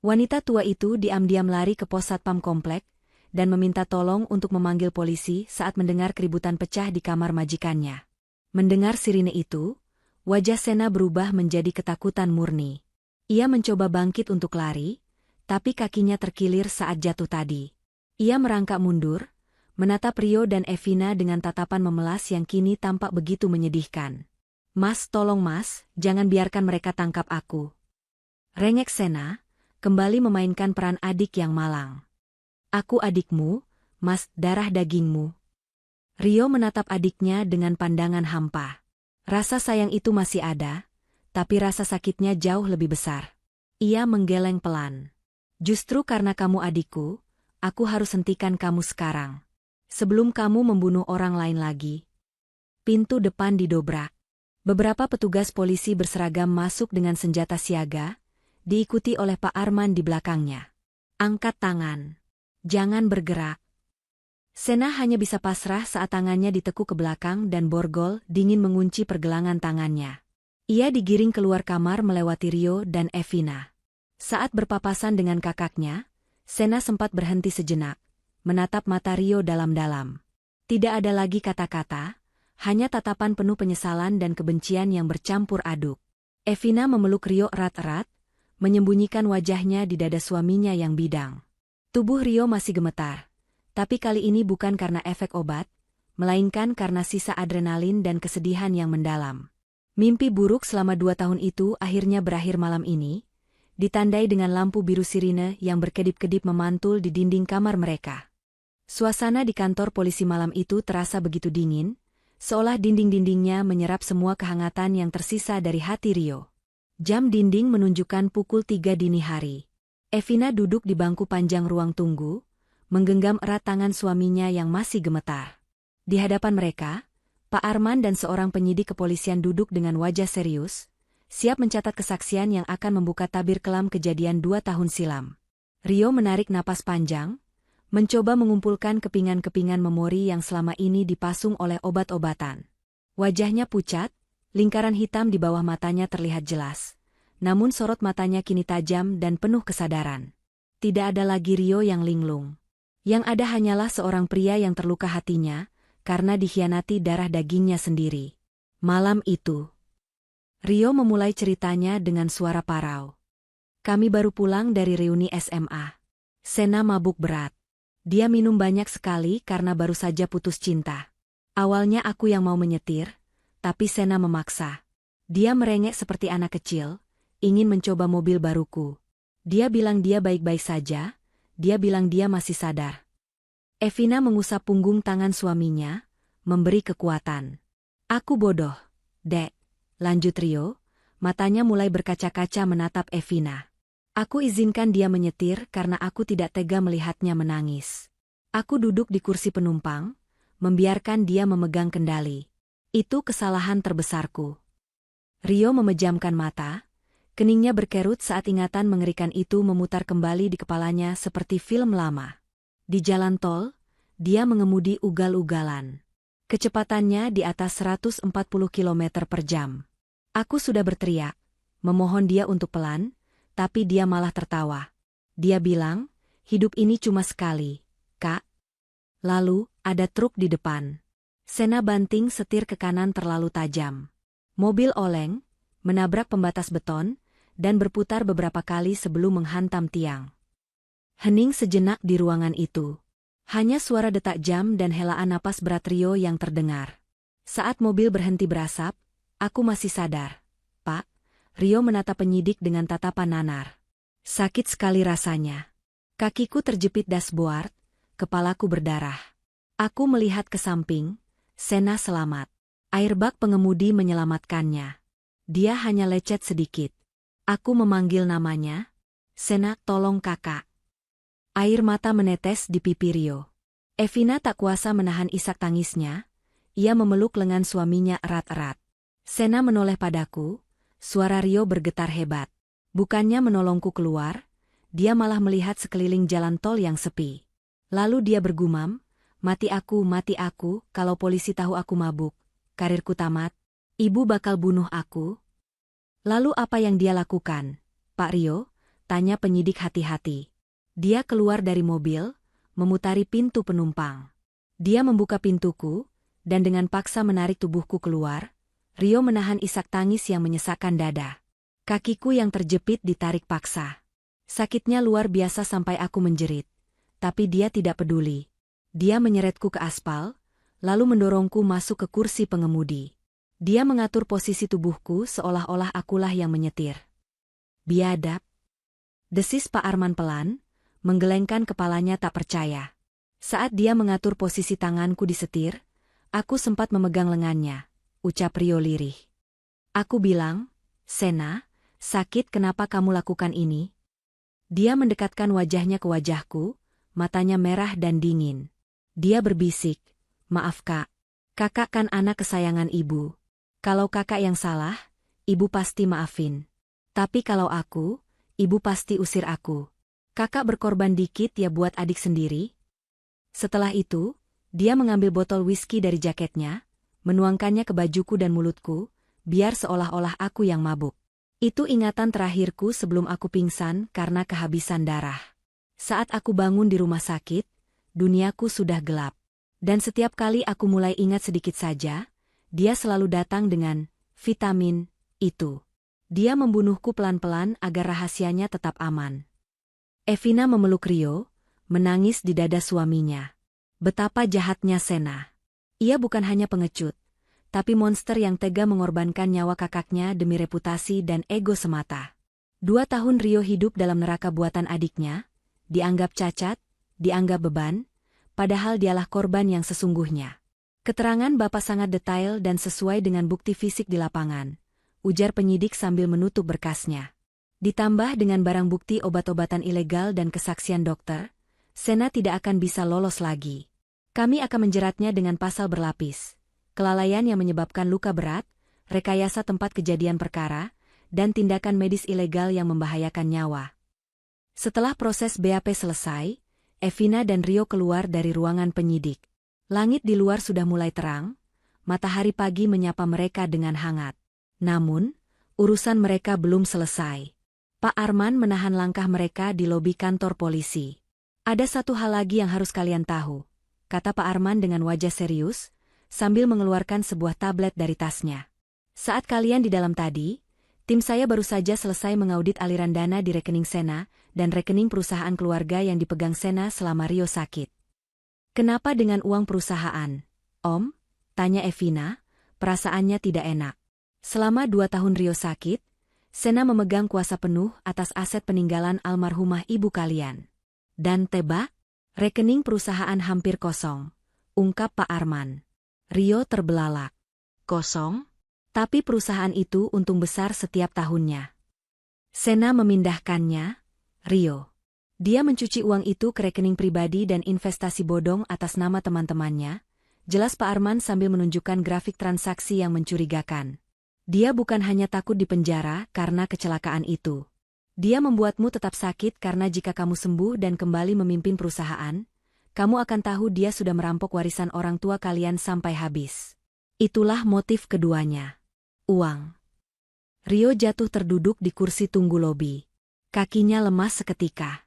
Wanita tua itu diam-diam lari ke pos satpam komplek, dan meminta tolong untuk memanggil polisi saat mendengar keributan pecah di kamar majikannya. Mendengar sirine itu, Wajah Sena berubah menjadi ketakutan murni. Ia mencoba bangkit untuk lari, tapi kakinya terkilir saat jatuh tadi. Ia merangkak mundur, menatap Rio dan Evina dengan tatapan memelas yang kini tampak begitu menyedihkan. "Mas, tolong mas, jangan biarkan mereka tangkap aku." Rengek Sena, kembali memainkan peran adik yang malang. "Aku adikmu, mas, darah dagingmu." Rio menatap adiknya dengan pandangan hampa. Rasa sayang itu masih ada, tapi rasa sakitnya jauh lebih besar. Ia menggeleng pelan. "Justru karena kamu adikku, aku harus hentikan kamu sekarang. Sebelum kamu membunuh orang lain lagi." Pintu depan didobrak. Beberapa petugas polisi berseragam masuk dengan senjata siaga, diikuti oleh Pak Arman di belakangnya. "Angkat tangan. Jangan bergerak." Sena hanya bisa pasrah saat tangannya ditekuk ke belakang dan borgol dingin mengunci pergelangan tangannya. Ia digiring keluar kamar melewati Rio dan Evina. Saat berpapasan dengan kakaknya, Sena sempat berhenti sejenak, menatap mata Rio dalam-dalam. Tidak ada lagi kata-kata, hanya tatapan penuh penyesalan dan kebencian yang bercampur aduk. Evina memeluk Rio erat-erat, menyembunyikan wajahnya di dada suaminya yang bidang. Tubuh Rio masih gemetar. Tapi kali ini bukan karena efek obat, melainkan karena sisa adrenalin dan kesedihan yang mendalam. Mimpi buruk selama 2 tahun itu akhirnya berakhir malam ini, ditandai dengan lampu biru sirine yang berkedip-kedip memantul di dinding kamar mereka. Suasana di kantor polisi malam itu terasa begitu dingin, seolah dinding-dindingnya menyerap semua kehangatan yang tersisa dari hati Rio. Jam dinding menunjukkan pukul 3 dini hari. Evina duduk di bangku panjang ruang tunggu, menggenggam erat tangan suaminya yang masih gemetar. Di hadapan mereka, Pak Arman dan seorang penyidik kepolisian duduk dengan wajah serius, siap mencatat kesaksian yang akan membuka tabir kelam kejadian 2 tahun silam. Rio menarik napas panjang, mencoba mengumpulkan kepingan-kepingan memori yang selama ini dipasung oleh obat-obatan. Wajahnya pucat, lingkaran hitam di bawah matanya terlihat jelas, namun sorot matanya kini tajam dan penuh kesadaran. Tidak ada lagi Rio yang linglung. Yang ada hanyalah seorang pria yang terluka hatinya, karena dikhianati darah dagingnya sendiri. Malam itu, Rio memulai ceritanya dengan suara parau. "Kami baru pulang dari reuni SMA. Sena mabuk berat. Dia minum banyak sekali karena baru saja putus cinta. Awalnya aku yang mau menyetir, tapi Sena memaksa. Dia merengek seperti anak kecil, ingin mencoba mobil baruku. Dia bilang dia baik-baik saja, dia bilang dia masih sadar." Evina mengusap punggung tangan suaminya, memberi kekuatan. "Aku bodoh, Dek," lanjut Rio, matanya mulai berkaca-kaca menatap Evina. "Aku izinkan dia menyetir karena aku tidak tega melihatnya menangis. Aku duduk di kursi penumpang, membiarkan dia memegang kendali. Itu kesalahan terbesarku." Rio memejamkan mata, keningnya berkerut saat ingatan mengerikan itu memutar kembali di kepalanya seperti film lama. Di jalan tol, dia mengemudi ugal-ugalan. Kecepatannya di atas 140 km per jam. Aku sudah berteriak, memohon dia untuk pelan, tapi dia malah tertawa. Dia bilang, "Hidup ini cuma sekali, Kak." Lalu, ada truk di depan. Sena banting setir ke kanan terlalu tajam. Mobil oleng, menabrak pembatas beton, dan berputar beberapa kali sebelum menghantam tiang. Hening sejenak di ruangan itu. Hanya suara detak jam dan helaan napas berat Rio yang terdengar. Saat mobil berhenti berasap, "Aku masih sadar, Pak." Rio menatap penyidik dengan tatapan nanar. "Sakit sekali rasanya. Kakiku terjepit dashboard, kepalaku berdarah. Aku melihat ke samping, Sena selamat. Airbag pengemudi menyelamatkannya. Dia hanya lecet sedikit. Aku memanggil namanya, 'Sena, tolong kakak.'" Air mata menetes di pipi Rio. Evina tak kuasa menahan isak tangisnya, ia memeluk lengan suaminya erat-erat. "Sena menoleh padaku," suara Rio bergetar hebat. Bukannya menolongku keluar, dia malah melihat sekeliling jalan tol yang sepi. Lalu dia bergumam, mati aku, kalau polisi tahu aku mabuk, karirku tamat, ibu bakal bunuh aku." "Lalu apa yang dia lakukan, Pak Rio?" tanya penyidik hati-hati. "Dia keluar dari mobil, memutari pintu penumpang. Dia membuka pintuku, dan dengan paksa menarik tubuhku keluar, Rio menahan isak tangis yang menyesakkan dada. Kakiku yang terjepit ditarik paksa. Sakitnya luar biasa sampai aku menjerit. Tapi dia tidak peduli. Dia menyeretku ke aspal, lalu mendorongku masuk ke kursi pengemudi. Dia mengatur posisi tubuhku seolah-olah akulah yang menyetir. Biadab, desis Pak Arman pelan, menggelengkan kepalanya tak percaya. Saat dia mengatur posisi tanganku di setir, aku sempat memegang lengannya, ucap Rio lirih. Aku bilang, Sena, sakit kenapa kamu lakukan ini? Dia mendekatkan wajahnya ke wajahku, matanya merah dan dingin. Dia berbisik, maaf kak, kakak kan anak kesayangan ibu. Kalau kakak yang salah, ibu pasti maafin. Tapi kalau aku, ibu pasti usir aku. Kakak berkorban dikit ya buat adik sendiri. Setelah itu, dia mengambil botol whisky dari jaketnya, menuangkannya ke bajuku dan mulutku, biar seolah-olah aku yang mabuk. Itu ingatan terakhirku sebelum aku pingsan karena kehabisan darah. Saat aku bangun di rumah sakit, duniaku sudah gelap. Dan setiap kali aku mulai ingat sedikit saja, dia selalu datang dengan vitamin itu. Dia membunuhku pelan-pelan agar rahasianya tetap aman. Evina memeluk Rio, menangis di dada suaminya. Betapa jahatnya Sena. Ia bukan hanya pengecut, tapi monster yang tega mengorbankan nyawa kakaknya demi reputasi dan ego semata. 2 tahun Rio hidup dalam neraka buatan adiknya, dianggap cacat, dianggap beban, padahal dialah korban yang sesungguhnya. Keterangan Bapak sangat detail dan sesuai dengan bukti fisik di lapangan, ujar penyidik sambil menutup berkasnya. Ditambah dengan barang bukti obat-obatan ilegal dan kesaksian dokter, Sena tidak akan bisa lolos lagi. Kami akan menjeratnya dengan pasal berlapis. Kelalaian yang menyebabkan luka berat, rekayasa tempat kejadian perkara, dan tindakan medis ilegal yang membahayakan nyawa. Setelah proses BAP selesai, Evina dan Rio keluar dari ruangan penyidik. Langit di luar sudah mulai terang, matahari pagi menyapa mereka dengan hangat. Namun, urusan mereka belum selesai. Pak Arman menahan langkah mereka di lobi kantor polisi. Ada satu hal lagi yang harus kalian tahu, kata Pak Arman dengan wajah serius, sambil mengeluarkan sebuah tablet dari tasnya. Saat kalian di dalam tadi, tim saya baru saja selesai mengaudit aliran dana di rekening Sena dan rekening perusahaan keluarga yang dipegang Sena selama Rio sakit. Kenapa dengan uang perusahaan, Om? Tanya Evina, perasaannya tidak enak. Selama 2 tahun Rio sakit, Sena memegang kuasa penuh atas aset peninggalan almarhumah ibu kalian. Dan tebak, rekening perusahaan hampir kosong, ungkap Pak Arman. Rio terbelalak. Kosong? Tapi perusahaan itu untung besar setiap tahunnya. Sena memindahkannya, Rio. Dia mencuci uang itu ke rekening pribadi dan investasi bodong atas nama teman-temannya, jelas Pak Arman sambil menunjukkan grafik transaksi yang mencurigakan. Dia bukan hanya takut dipenjara karena kecelakaan itu. Dia membuatmu tetap sakit karena jika kamu sembuh dan kembali memimpin perusahaan, kamu akan tahu dia sudah merampok warisan orang tua kalian sampai habis. Itulah motif keduanya. Uang. Rio jatuh terduduk di kursi tunggu lobi. Kakinya lemas seketika.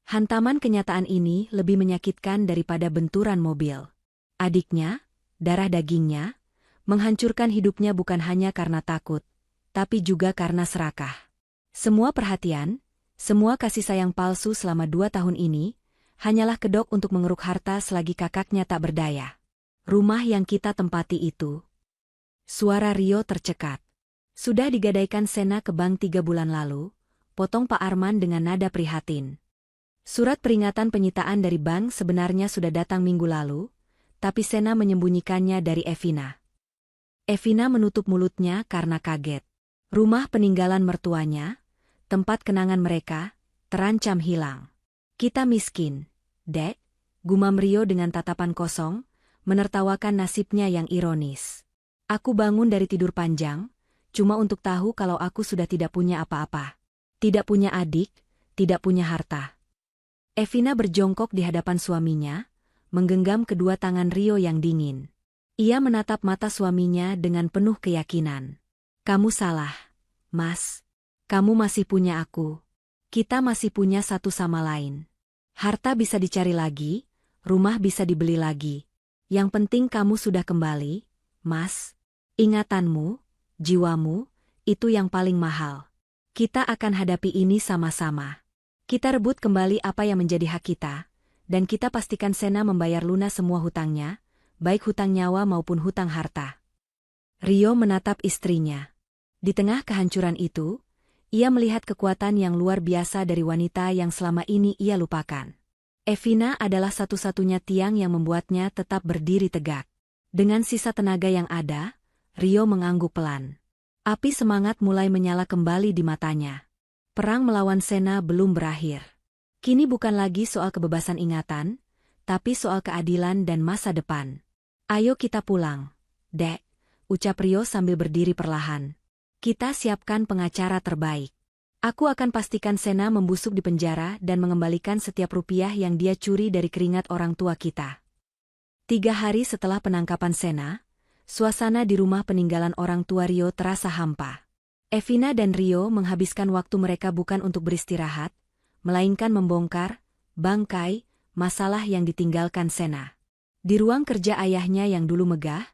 Hantaman kenyataan ini lebih menyakitkan daripada benturan mobil. Adiknya, darah dagingnya, menghancurkan hidupnya bukan hanya karena takut, tapi juga karena serakah. Semua perhatian, semua kasih sayang palsu selama 2 tahun ini, hanyalah kedok untuk mengeruk harta selagi kakaknya tak berdaya. Rumah yang kita tempati itu. Suara Rio tercekat. Sudah digadaikan Sena ke bank 3 bulan lalu, potong Pak Arman dengan nada prihatin. Surat peringatan penyitaan dari bank sebenarnya sudah datang minggu lalu, tapi Sena menyembunyikannya dari Evina. Evina menutup mulutnya karena kaget. Rumah peninggalan mertuanya, tempat kenangan mereka, terancam hilang. Kita miskin, Dek, gumam Rio dengan tatapan kosong, menertawakan nasibnya yang ironis. Aku bangun dari tidur panjang, cuma untuk tahu kalau aku sudah tidak punya apa-apa. Tidak punya adik, tidak punya harta. Evina berjongkok di hadapan suaminya, menggenggam kedua tangan Rio yang dingin. Ia menatap mata suaminya dengan penuh keyakinan. Kamu salah, Mas. Kamu masih punya aku. Kita masih punya satu sama lain. Harta bisa dicari lagi, rumah bisa dibeli lagi. Yang penting kamu sudah kembali, Mas. Ingatanmu, jiwamu, itu yang paling mahal. Kita akan hadapi ini sama-sama. Kita rebut kembali apa yang menjadi hak kita, dan kita pastikan Sena membayar lunas semua hutangnya, baik hutang nyawa maupun hutang harta. Rio menatap istrinya. Di tengah kehancuran itu, ia melihat kekuatan yang luar biasa dari wanita yang selama ini ia lupakan. Evina adalah satu-satunya tiang yang membuatnya tetap berdiri tegak. Dengan sisa tenaga yang ada, Rio mengangguk pelan. Api semangat mulai menyala kembali di matanya. Perang melawan Sena belum berakhir. Kini bukan lagi soal kebebasan ingatan, tapi soal keadilan dan masa depan. Ayo kita pulang, Dek, ucap Rio sambil berdiri perlahan. Kita siapkan pengacara terbaik. Aku akan pastikan Sena membusuk di penjara dan mengembalikan setiap rupiah yang dia curi dari keringat orang tua kita. 3 hari setelah penangkapan Sena, suasana di rumah peninggalan orang tua Rio terasa hampa. Evina dan Rio menghabiskan waktu mereka bukan untuk beristirahat, melainkan membongkar, bangkai, masalah yang ditinggalkan Sena. Di ruang kerja ayahnya yang dulu megah,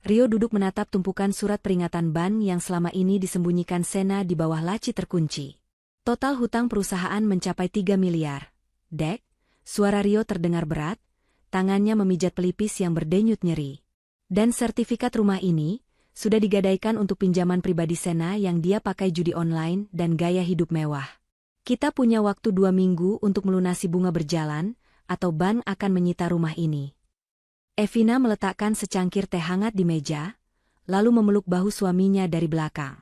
Rio duduk menatap tumpukan surat peringatan ban yang selama ini disembunyikan Sena di bawah laci terkunci. Total hutang perusahaan mencapai 3 miliar. Dek, suara Rio terdengar berat, tangannya memijat pelipis yang berdenyut nyeri. Dan sertifikat rumah ini sudah digadaikan untuk pinjaman pribadi Sena yang dia pakai judi online dan gaya hidup mewah. Kita punya waktu 2 minggu untuk melunasi bunga berjalan, atau bank akan menyita rumah ini. Evina meletakkan secangkir teh hangat di meja, lalu memeluk bahu suaminya dari belakang.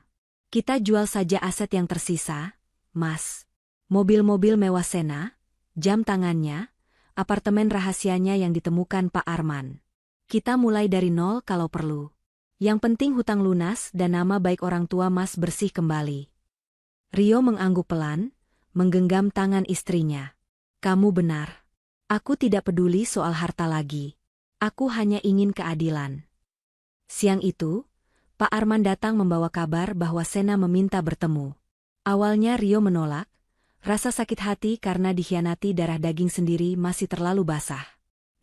Kita jual saja aset yang tersisa, Mas. Mobil-mobil mewah Sena, jam tangannya, apartemen rahasianya yang ditemukan Pak Arman. Kita mulai dari nol kalau perlu. Yang penting hutang lunas dan nama baik orang tua Mas bersih kembali. Rio mengangguk pelan, menggenggam tangan istrinya. Kamu benar. Aku tidak peduli soal harta lagi. Aku hanya ingin keadilan. Siang itu, Pak Arman datang membawa kabar bahwa Sena meminta bertemu. Awalnya Rio menolak, rasa sakit hati karena dikhianati darah daging sendiri masih terlalu basah.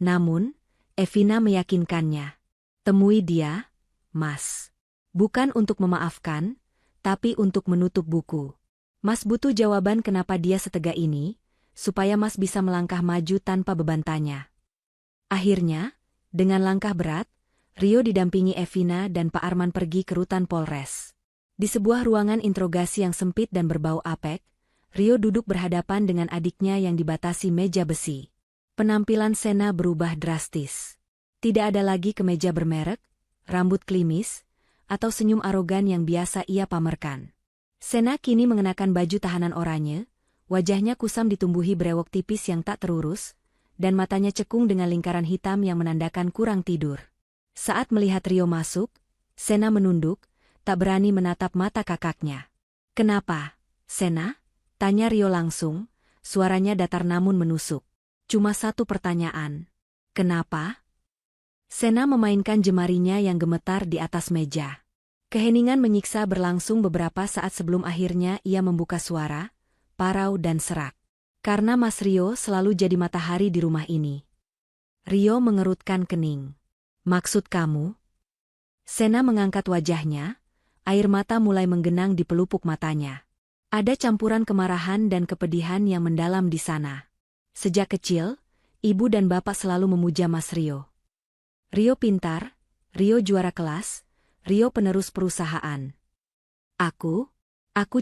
Namun, Evina meyakinkannya. Temui dia, Mas. Bukan untuk memaafkan, tapi untuk menutup buku. Mas butuh jawaban kenapa dia setega ini, supaya Mas bisa melangkah maju tanpa beban tanya. Akhirnya, dengan langkah berat, Rio didampingi Evina dan Pak Arman pergi ke rutan Polres. Di sebuah ruangan interogasi yang sempit dan berbau apek, Rio duduk berhadapan dengan adiknya yang dibatasi meja besi. Penampilan Sena berubah drastis. Tidak ada lagi kemeja bermerek, rambut klimis, atau senyum arogan yang biasa ia pamerkan. Sena kini mengenakan baju tahanan oranye, wajahnya kusam ditumbuhi brewok tipis yang tak terurus, dan matanya cekung dengan lingkaran hitam yang menandakan kurang tidur. Saat melihat Rio masuk, Sena menunduk, tak berani menatap mata kakaknya. Kenapa, Sena? Tanya Rio langsung, suaranya datar namun menusuk. Cuma satu pertanyaan. Kenapa? Sena memainkan jemarinya yang gemetar di atas meja. Keheningan menyiksa berlangsung beberapa saat sebelum akhirnya ia membuka suara, parau dan serak. Karena Mas Rio selalu jadi matahari di rumah ini. Rio mengerutkan kening. Maksud kamu? Sena mengangkat wajahnya, air mata mulai menggenang di pelupuk matanya. Ada campuran kemarahan dan kepedihan yang mendalam di sana. Sejak kecil, ibu dan bapak selalu memuja Mas Rio. Rio pintar, Rio juara kelas, Rio penerus perusahaan. Aku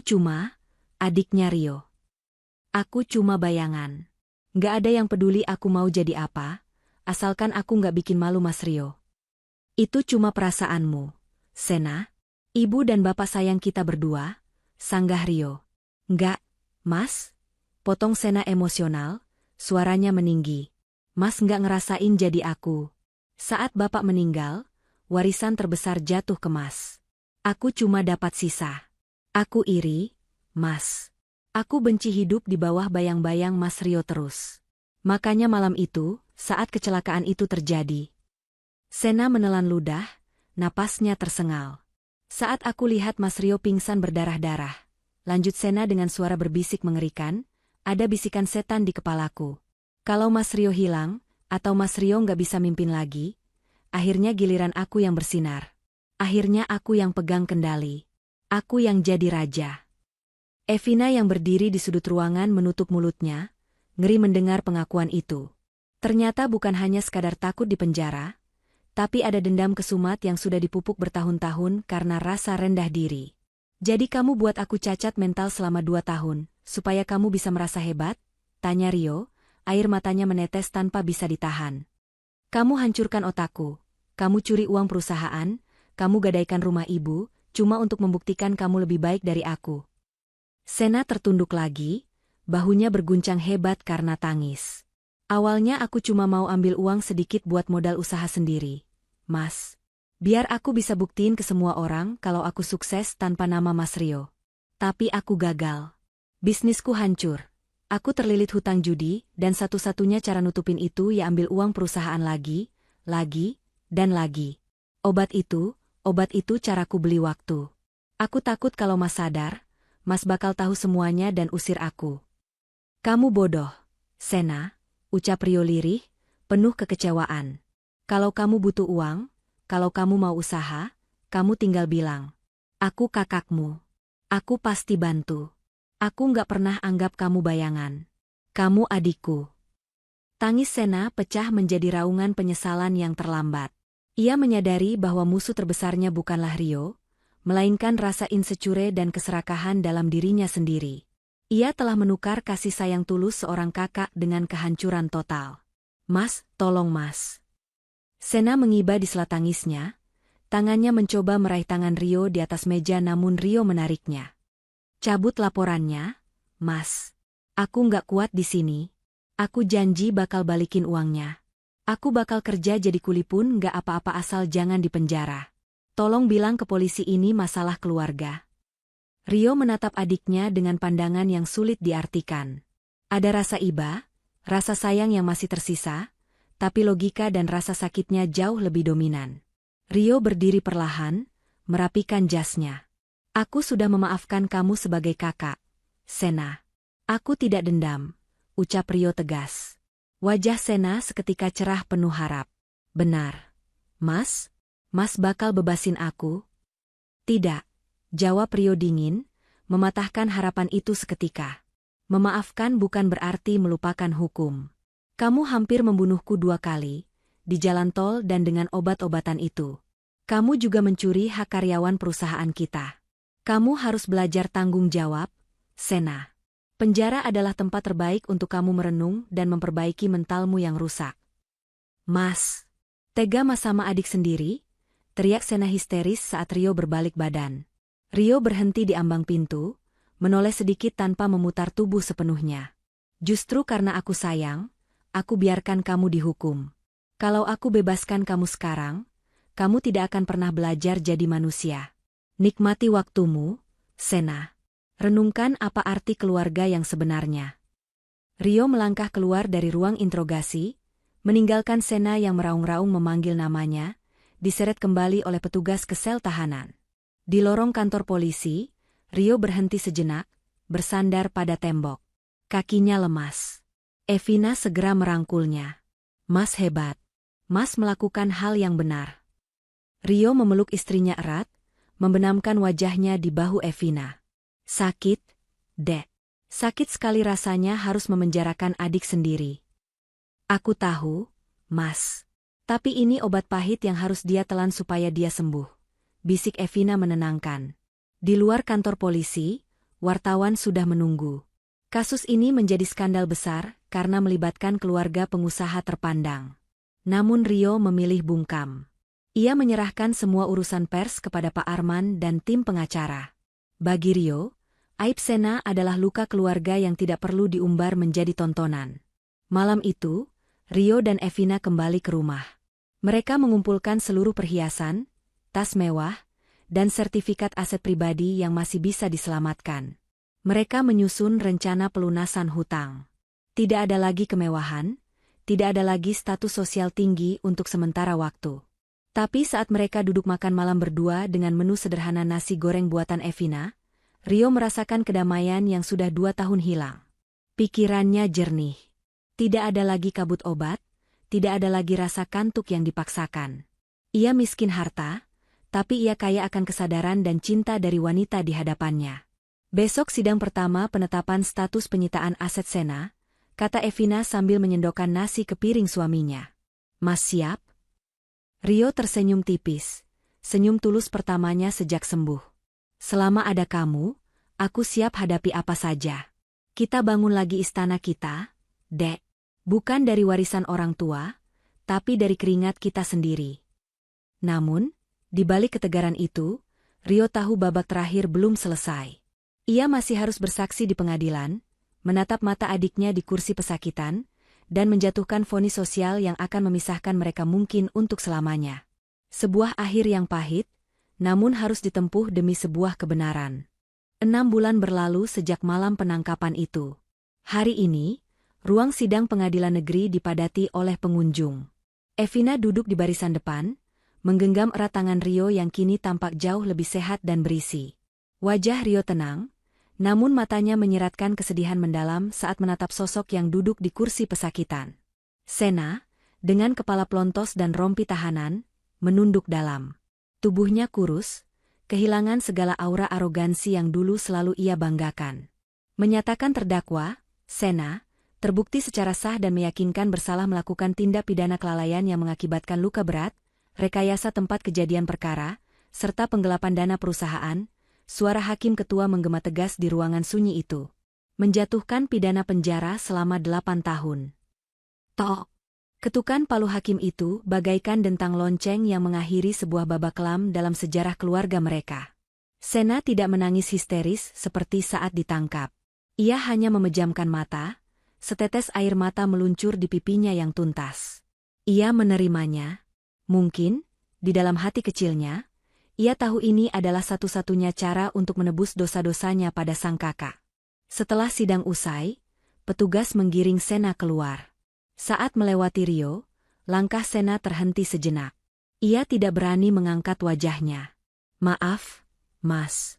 cuma adiknya Rio. Aku cuma bayangan. Gak ada yang peduli aku mau jadi apa, asalkan aku gak bikin malu Mas Rio. Itu cuma perasaanmu, Sena. Ibu dan bapak sayang kita berdua, sanggah Rio. Enggak, Mas. Potong Sena emosional, suaranya meninggi. Mas gak ngerasain jadi aku. Saat bapak meninggal, warisan terbesar jatuh ke Mas. Aku cuma dapat sisa. Aku iri, Mas. Aku benci hidup di bawah bayang-bayang Mas Rio terus. Makanya malam itu, saat kecelakaan itu terjadi. Sena menelan ludah, napasnya tersengal. Saat aku lihat Mas Rio pingsan berdarah-darah, lanjut Sena dengan suara berbisik mengerikan, ada bisikan setan di kepalaku. Kalau Mas Rio hilang, atau Mas Rio nggak bisa mimpin lagi, akhirnya giliran aku yang bersinar. Akhirnya aku yang pegang kendali. Aku yang jadi raja. Evina yang berdiri di sudut ruangan menutup mulutnya, ngeri mendengar pengakuan itu. Ternyata bukan hanya sekadar takut di penjara, tapi ada dendam kesumat yang sudah dipupuk bertahun-tahun karena rasa rendah diri. Jadi kamu buat aku cacat mental selama 2 tahun, supaya kamu bisa merasa hebat? Tanya Rio, air matanya menetes tanpa bisa ditahan. Kamu hancurkan otakku, kamu curi uang perusahaan, kamu gadaikan rumah ibu, cuma untuk membuktikan kamu lebih baik dari aku. Sena tertunduk lagi, bahunya berguncang hebat karena tangis. Awalnya aku cuma mau ambil uang sedikit buat modal usaha sendiri. Mas, biar aku bisa buktiin ke semua orang kalau aku sukses tanpa nama Mas Rio. Tapi aku gagal. Bisnisku hancur. Aku terlilit hutang judi, dan satu-satunya cara nutupin itu ya ambil uang perusahaan lagi, dan lagi. Obat itu caraku beli waktu. Aku takut kalau Mas sadar, Mas bakal tahu semuanya dan usir aku. Kamu bodoh, Sena, ucap Rio lirih, penuh kekecewaan. Kalau kamu butuh uang, kalau kamu mau usaha, kamu tinggal bilang. Aku kakakmu. Aku pasti bantu. Aku nggak pernah anggap kamu bayangan. Kamu adikku. Tangis Sena pecah menjadi raungan penyesalan yang terlambat. Ia menyadari bahwa musuh terbesarnya bukanlah Rio, melainkan rasa insecure dan keserakahan dalam dirinya sendiri. Ia telah menukar kasih sayang tulus seorang kakak dengan kehancuran total. Mas, tolong Mas. Sena mengiba di sela tangisnya, tangannya mencoba meraih tangan Rio di atas meja namun Rio menariknya. Cabut laporannya, Mas. Aku nggak kuat di sini. Aku janji bakal balikin uangnya. Aku bakal kerja jadi kuli pun nggak apa-apa asal jangan dipenjara. Tolong bilang ke polisi ini masalah keluarga. Rio menatap adiknya dengan pandangan yang sulit diartikan. Ada rasa iba, rasa sayang yang masih tersisa, tapi logika dan rasa sakitnya jauh lebih dominan. Rio berdiri perlahan, merapikan jasnya. Aku sudah memaafkan kamu sebagai kakak, Sena. Aku tidak dendam, ucap Rio tegas. Wajah Sena seketika cerah penuh harap. Benar. Mas? Mas bakal bebasin aku? Tidak. Jawab Rio dingin, mematahkan harapan itu seketika. Memaafkan bukan berarti melupakan hukum. Kamu hampir membunuhku 2 kali, di jalan tol dan dengan obat-obatan itu. Kamu juga mencuri hak karyawan perusahaan kita. Kamu harus belajar tanggung jawab, Sena. Penjara adalah tempat terbaik untuk kamu merenung dan memperbaiki mentalmu yang rusak. Mas, tega Mas sama adik sendiri? Teriak Sena histeris saat Rio berbalik badan. Rio berhenti di ambang pintu, menoleh sedikit tanpa memutar tubuh sepenuhnya. Justru karena aku sayang, aku biarkan kamu dihukum. Kalau aku bebaskan kamu sekarang, kamu tidak akan pernah belajar jadi manusia. Nikmati waktumu, Sena. Renungkan apa arti keluarga yang sebenarnya. Rio melangkah keluar dari ruang interogasi, meninggalkan Sena yang meraung-raung memanggil namanya, diseret kembali oleh petugas ke sel tahanan. Di lorong kantor polisi, Rio berhenti sejenak, bersandar pada tembok. Kakinya lemas. Evina segera merangkulnya. Mas hebat. Mas melakukan hal yang benar. Rio memeluk istrinya erat, membenamkan wajahnya di bahu Evina. Sakit, Dek. Sakit sekali rasanya harus memenjarakan adik sendiri. Aku tahu, Mas. Tapi ini obat pahit yang harus dia telan supaya dia sembuh. Bisik Evina menenangkan. Di luar kantor polisi, wartawan sudah menunggu. Kasus ini menjadi skandal besar karena melibatkan keluarga pengusaha terpandang. Namun Rio memilih bungkam. Ia menyerahkan semua urusan pers kepada Pak Arman dan tim pengacara. Bagi Rio, aib Sena adalah luka keluarga yang tidak perlu diumbar menjadi tontonan. Malam itu, Rio dan Evina kembali ke rumah. Mereka mengumpulkan seluruh perhiasan, tas mewah, dan sertifikat aset pribadi yang masih bisa diselamatkan. Mereka menyusun rencana pelunasan hutang. Tidak ada lagi kemewahan, tidak ada lagi status sosial tinggi untuk sementara waktu. Tapi saat mereka duduk makan malam berdua dengan menu sederhana nasi goreng buatan Evina, Rio merasakan kedamaian yang sudah 2 tahun hilang. Pikirannya jernih. Tidak ada lagi kabut obat, tidak ada lagi rasa kantuk yang dipaksakan. Ia miskin harta, tapi ia kaya akan kesadaran dan cinta dari wanita di hadapannya. Besok sidang pertama penetapan status penyitaan aset Sena, kata Evina sambil menyendokkan nasi ke piring suaminya. Mas siap? Rio tersenyum tipis, senyum tulus pertamanya sejak sembuh. Selama ada kamu, aku siap hadapi apa saja. Kita bangun lagi istana kita, Dek. Bukan dari warisan orang tua, tapi dari keringat kita sendiri. Namun, di balik ketegaran itu, Rio tahu babak terakhir belum selesai. Ia masih harus bersaksi di pengadilan, menatap mata adiknya di kursi pesakitan, dan menjatuhkan vonis sosial yang akan memisahkan mereka mungkin untuk selamanya. Sebuah akhir yang pahit, namun harus ditempuh demi sebuah kebenaran. 6 bulan berlalu sejak malam penangkapan itu. Hari ini, ruang sidang pengadilan negeri dipadati oleh pengunjung. Evina duduk di barisan depan, menggenggam erat tangan Rio yang kini tampak jauh lebih sehat dan berisi. Wajah Rio tenang, namun matanya menyiratkan kesedihan mendalam saat menatap sosok yang duduk di kursi pesakitan. Sena, dengan kepala pelontos dan rompi tahanan, menunduk dalam. Tubuhnya kurus, kehilangan segala aura arogansi yang dulu selalu ia banggakan. Menyatakan terdakwa, Sena, terbukti secara sah dan meyakinkan bersalah melakukan tindak pidana kelalaian yang mengakibatkan luka berat, rekayasa tempat kejadian perkara, serta penggelapan dana perusahaan. Suara hakim ketua menggema tegas di ruangan sunyi itu. Menjatuhkan pidana penjara selama 8 tahun. Tok! Ketukan palu hakim itu bagaikan dentang lonceng yang mengakhiri sebuah babak kelam dalam sejarah keluarga mereka. Sena tidak menangis histeris seperti saat ditangkap. Ia hanya memejamkan mata, setetes air mata meluncur di pipinya yang tuntas. Ia menerimanya. Mungkin, di dalam hati kecilnya, ia tahu ini adalah satu-satunya cara untuk menebus dosa-dosanya pada sang kakak. Setelah sidang usai, petugas menggiring Sena keluar. Saat melewati Rio, langkah Sena terhenti sejenak. Ia tidak berani mengangkat wajahnya. "Maaf, Mas."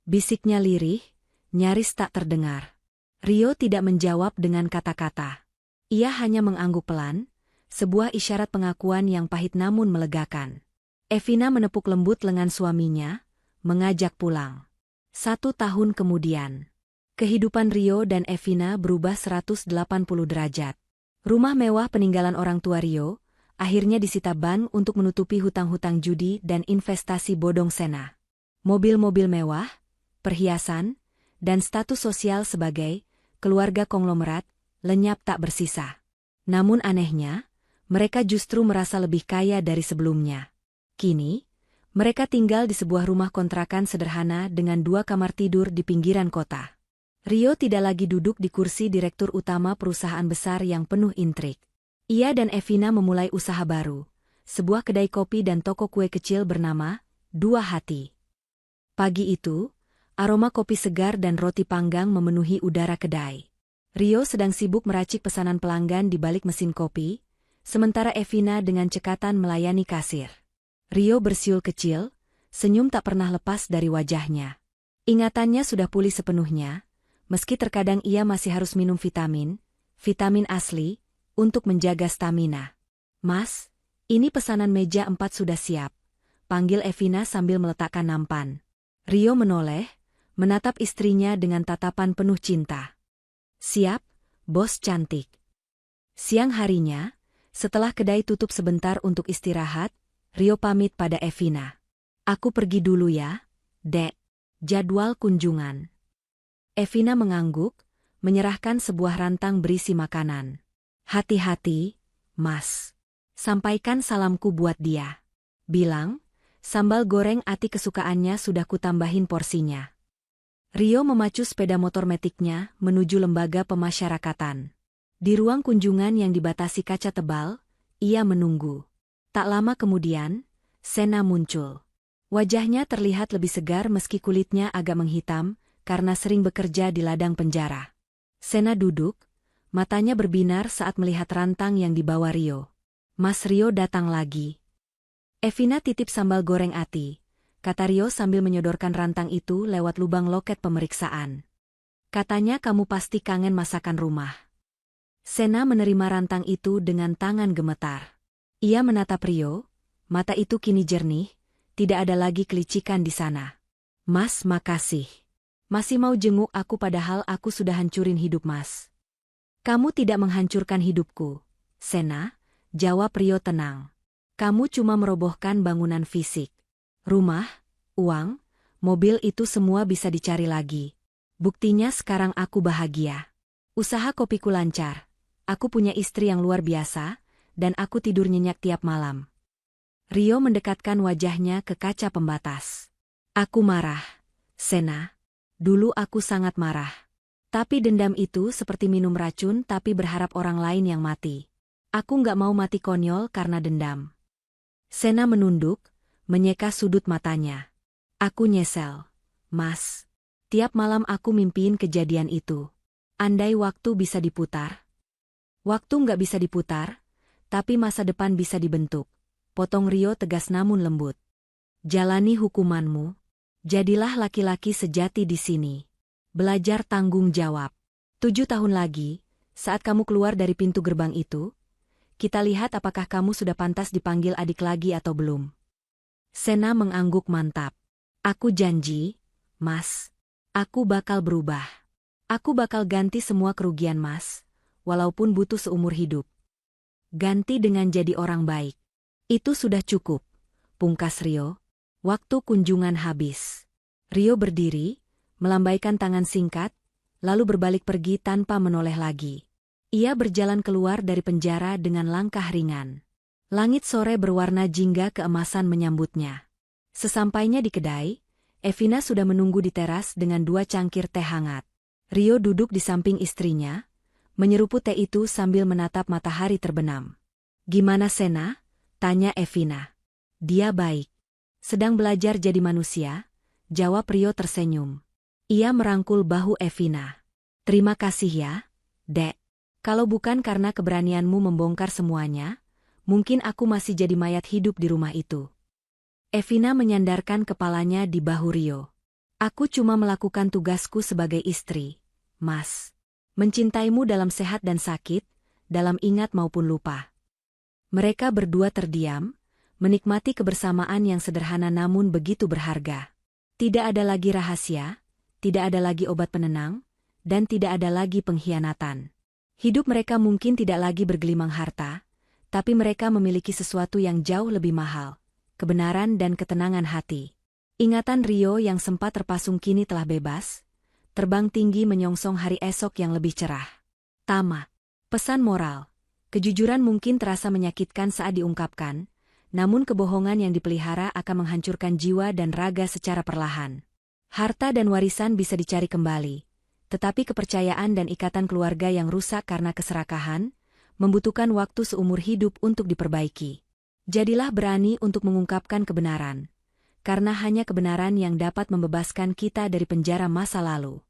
Bisiknya lirih, nyaris tak terdengar. Rio tidak menjawab dengan kata-kata. Ia hanya mengangguk pelan, sebuah isyarat pengakuan yang pahit namun melegakan. Evina menepuk lembut lengan suaminya, mengajak pulang. 1 tahun kemudian, kehidupan Rio dan Evina berubah 180 derajat. Rumah mewah peninggalan orang tua Rio, akhirnya disita bank untuk menutupi hutang-hutang judi dan investasi bodong Sena. Mobil-mobil mewah, perhiasan, dan status sosial sebagai keluarga konglomerat lenyap tak bersisa. Namun anehnya, mereka justru merasa lebih kaya dari sebelumnya. Kini, mereka tinggal di sebuah rumah kontrakan sederhana dengan 2 kamar tidur di pinggiran kota. Rio tidak lagi duduk di kursi direktur utama perusahaan besar yang penuh intrik. Ia dan Evina memulai usaha baru, sebuah kedai kopi dan toko kue kecil bernama Dua Hati. Pagi itu, aroma kopi segar dan roti panggang memenuhi udara kedai. Rio sedang sibuk meracik pesanan pelanggan di balik mesin kopi, sementara Evina dengan cekatan melayani kasir. Rio bersiul kecil, senyum tak pernah lepas dari wajahnya. Ingatannya sudah pulih sepenuhnya, meski terkadang ia masih harus minum vitamin asli, untuk menjaga stamina. "Mas, ini pesanan meja 4 sudah siap," panggil Evina sambil meletakkan nampan. Rio menoleh, menatap istrinya dengan tatapan penuh cinta. "Siap, bos cantik." Siang harinya, setelah kedai tutup sebentar untuk istirahat, Rio pamit pada Evina. "Aku pergi dulu ya, Dek. Jadwal kunjungan." Evina mengangguk, menyerahkan sebuah rantang berisi makanan. "Hati-hati, Mas. Sampaikan salamku buat dia. Bilang, sambal goreng ati kesukaannya sudah kutambahin porsinya." Rio memacu sepeda motor metiknya menuju lembaga pemasyarakatan. Di ruang kunjungan yang dibatasi kaca tebal, ia menunggu. Tak lama kemudian, Sena muncul. Wajahnya terlihat lebih segar meski kulitnya agak menghitam, karena sering bekerja di ladang penjara. Sena duduk, matanya berbinar saat melihat rantang yang dibawa Rio. "Mas Rio datang lagi." "Evina titip sambal goreng ati," kata Rio sambil menyodorkan rantang itu lewat lubang loket pemeriksaan. "Katanya kamu pasti kangen masakan rumah." Sena menerima rantang itu dengan tangan gemetar. Ia menatap Rio, mata itu kini jernih, tidak ada lagi kelicikan di sana. Mas, makasih. Masih mau jenguk aku padahal aku sudah hancurin hidup Mas. Kamu tidak menghancurkan hidupku, Sena, jawab Rio tenang. Kamu cuma merobohkan bangunan fisik. Rumah, uang, mobil itu semua bisa dicari lagi. Buktinya sekarang aku bahagia. Usaha kopiku lancar. Aku punya istri yang luar biasa, dan aku tidur nyenyak tiap malam. Rio mendekatkan wajahnya ke kaca pembatas. Aku marah, Sena. Dulu aku sangat marah. Tapi dendam itu seperti minum racun tapi berharap orang lain yang mati. Aku nggak mau mati konyol karena dendam. Sena menunduk, menyeka sudut matanya. Aku nyesel, Mas. Tiap malam aku mimpiin kejadian itu. Andai waktu bisa diputar. Waktu nggak bisa diputar, tapi masa depan bisa dibentuk. Potong Rio tegas namun lembut. Jalani hukumanmu. Jadilah laki-laki sejati di sini. Belajar tanggung jawab. 7 tahun lagi, saat kamu keluar dari pintu gerbang itu, kita lihat apakah kamu sudah pantas dipanggil adik lagi atau belum. Sena mengangguk mantap. Aku janji, Mas. Aku bakal berubah. Aku bakal ganti semua kerugian Mas, walaupun butuh seumur hidup. Ganti dengan jadi orang baik. Itu sudah cukup, pungkas Rio. Waktu kunjungan habis. Rio berdiri, melambaikan tangan singkat, lalu berbalik pergi tanpa menoleh lagi. Ia berjalan keluar dari penjara dengan langkah ringan. Langit sore berwarna jingga keemasan menyambutnya. Sesampainya di kedai, Evina sudah menunggu di teras dengan 2 cangkir teh hangat. Rio duduk di samping istrinya, menyeruput teh itu sambil menatap matahari terbenam. Gimana Sena? Tanya Evina. Dia baik. Sedang belajar jadi manusia, jawab Rio tersenyum. Ia merangkul bahu Evina. Terima kasih ya, Dek. Kalau bukan karena keberanianmu membongkar semuanya, mungkin aku masih jadi mayat hidup di rumah itu. Evina menyandarkan kepalanya di bahu Rio. Aku cuma melakukan tugasku sebagai istri, Mas. Mencintaimu dalam sehat dan sakit, dalam ingat maupun lupa. Mereka berdua terdiam, menikmati kebersamaan yang sederhana namun begitu berharga. Tidak ada lagi rahasia, tidak ada lagi obat penenang, dan tidak ada lagi pengkhianatan. Hidup mereka mungkin tidak lagi bergelimang harta, tapi mereka memiliki sesuatu yang jauh lebih mahal, kebenaran dan ketenangan hati. Ingatan Rio yang sempat terpasung kini telah bebas, terbang tinggi menyongsong hari esok yang lebih cerah. Tamat. Pesan moral. Kejujuran mungkin terasa menyakitkan saat diungkapkan, namun kebohongan yang dipelihara akan menghancurkan jiwa dan raga secara perlahan. Harta dan warisan bisa dicari kembali, tetapi kepercayaan dan ikatan keluarga yang rusak karena keserakahan, membutuhkan waktu seumur hidup untuk diperbaiki. Jadilah berani untuk mengungkapkan kebenaran, karena hanya kebenaran yang dapat membebaskan kita dari penjara masa lalu.